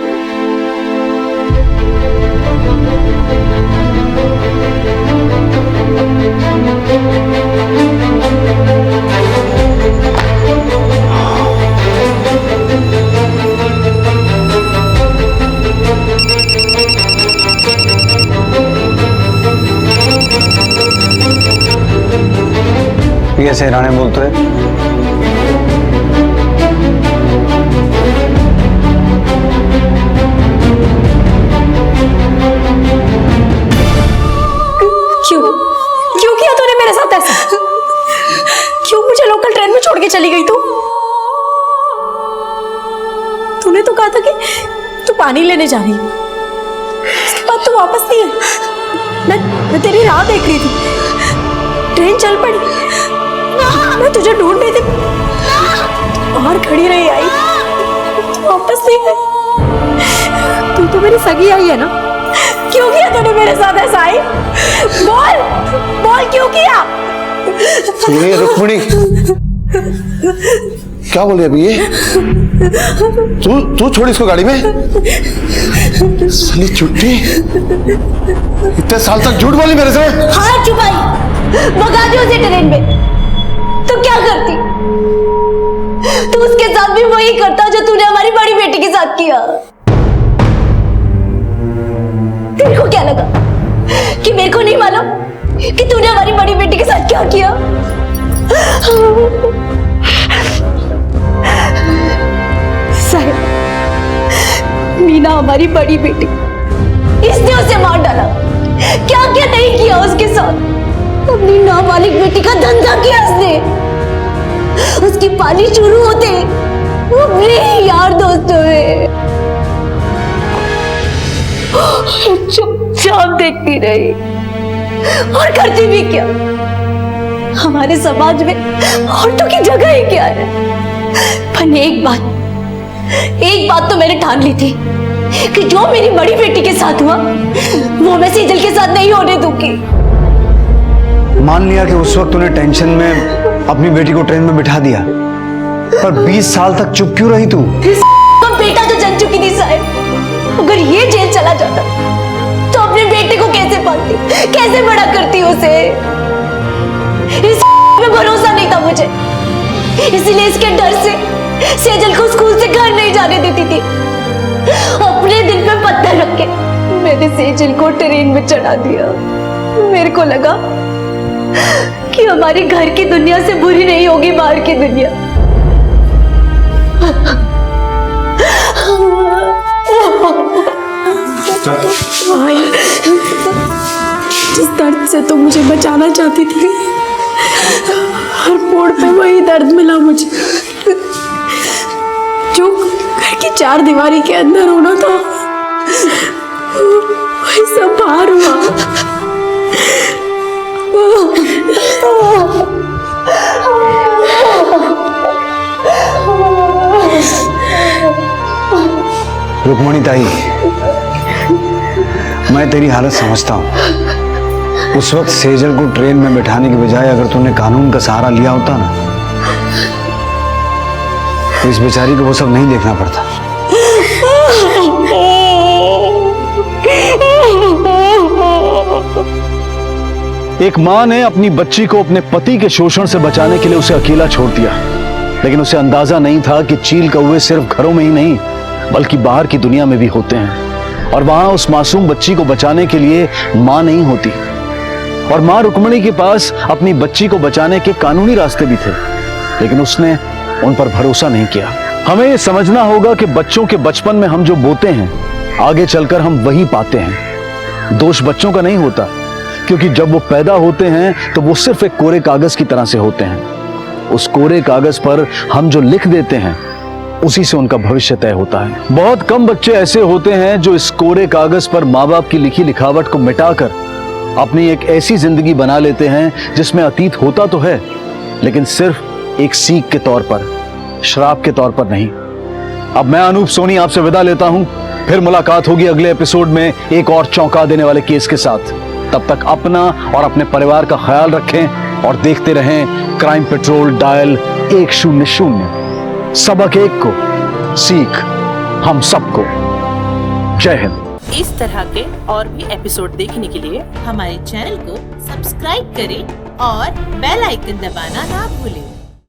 कैसे राणे बोलते हैं? क्यों किया तूने मेरे साथ ऐसा? क्यों मुझे लोकल ट्रेन में छोड़ के चली गई तूने तो कहा था कि तू पानी लेने जा रही है, उसके बाद तू वापस नहीं है। मैं तेरी राह देख रही थी, ट्रेन चल पड़ी, मैं तुझे ढूंढ रही थी, बाहर खड़ी रही आई, वापस नहीं गई। तू तो मेरी सगी आई है ना, क्यों किया तूने मेरे साथ ऐसा? आई बोल बोल, क्यों किया? सुनिए रुक्मिणी, क्या बोल रही अभी ये? तू छोड़ इसको गाड़ी में। साली चुट्टी, इतने साल तक झूठ बोली मेरे से। हाँ चुपाई, भगा दी उसे ट्रेन में। तो क्या करती? तू उसके साथ भी वही करता जो तूने हमारी बड़ी बेटी के साथ किया। तेरे को क्या लगा कि मेरे को नहीं मालूम कि तूने हमारी बड़ी बेटी के साथ क्या किया? साहिब, मीना हमारी बड़ी बेटी, इसने उसे मार डाला। क्या क्या नहीं किया उसके साथ? अपनी नाबालिग बेटी का धंधा किया उसने। उसकी पाली शुरू होते वो अपने यार दोस्तों में चुपचाप देखती रही, और करती भी क्या? हमारे समाज में औरतों की जगह ही क्या है? पर एक बात तो मैंने ठान ली थी कि जो मेरी बड़ी बेटी के साथ हुआ वो मैं सेजल के साथ नहीं होने दूंगी। मान लिया कि उस वक्त तूने टेंशन में अपनी बेटी को ट्रेन में बिठा दिया, पर 20 साल तक चुप क्यों रही तू? बेटा तो जल चुकी थी साहब। अगर ये जेल चला जाता तो अपने बेटे को कैसे पालती, कैसे बड़ा करती उसे? इस पे भरोसा नहीं था मुझे, इसीलिए इसके डर से सेजल को स्कूल से घर नहीं जाने देती थी। अपने दिल पे पत्थर रख के मैंने सेजल को ट्रेन में चढ़ा दिया। मेरे को लगा कि हमारी घर की दुनिया से बुरी नहीं होगी बाहर की दुनिया। भाई, जिस दर्द से तुम मुझे बचाना चाहती थी, हर मोड़ पे वही दर्द मिला मुझे जो घर की 4 दीवारी के अंदर होना था, वही सब बाहर हुआ। रुक्मणी ताई, मैं तेरी हालत समझता हूं। उस वक्त सेजल को ट्रेन में बिठाने के बजाय अगर तूने कानून का सहारा लिया होता ना, तो इस बेचारी को वो सब नहीं देखना पड़ता। एक मां ने अपनी बच्ची को अपने पति के शोषण से बचाने के लिए उसे अकेला छोड़ दिया, लेकिन उसे अंदाजा नहीं था कि चील कौवे सिर्फ घरों में ही नहीं बल्कि बाहर की दुनिया में भी होते हैं, और वहां उस मासूम बच्ची को बचाने के लिए मां नहीं होती। और मां रुक्मिणी के पास अपनी बच्ची को बचाने के कानूनी रास्ते भी थे, लेकिन उसने उन पर भरोसा नहीं किया। हमें यह समझना होगा कि बच्चों के बचपन में हम जो बोते हैं, आगे चलकर हम वही पाते हैं। दोष बच्चों का नहीं होता, क्योंकि जब वो पैदा होते हैं तो वो सिर्फ एक कोरे कागज की तरह से होते हैं। उस कोरे कागज पर हम जो लिख देते हैं, उसी से उनका भविष्य तय होता है। बहुत कम बच्चे ऐसे होते हैं जो इस कोरे कागज पर माँ बाप की लिखी लिखावट को मिटाकर अपनी एक ऐसी जिंदगी बना लेते हैं जिसमें अतीत होता तो है, लेकिन सिर्फ एक सीख के तौर पर, श्राप के तौर पर नहीं। अब मैं अनूप सोनी आपसे विदा लेता हूं। फिर मुलाकात होगी अगले एपिसोड में एक और चौंका देने वाले केस के साथ। तब तक अपना और अपने परिवार का ख्याल रखें और देखते रहें क्राइम पेट्रोल डायल 100। सबक एक को, सीख हम सबको। जय हिंद। इस तरह के और भी एपिसोड देखने के लिए हमारे चैनल को सब्सक्राइब करें और बेल आइकन दबाना ना भूलें।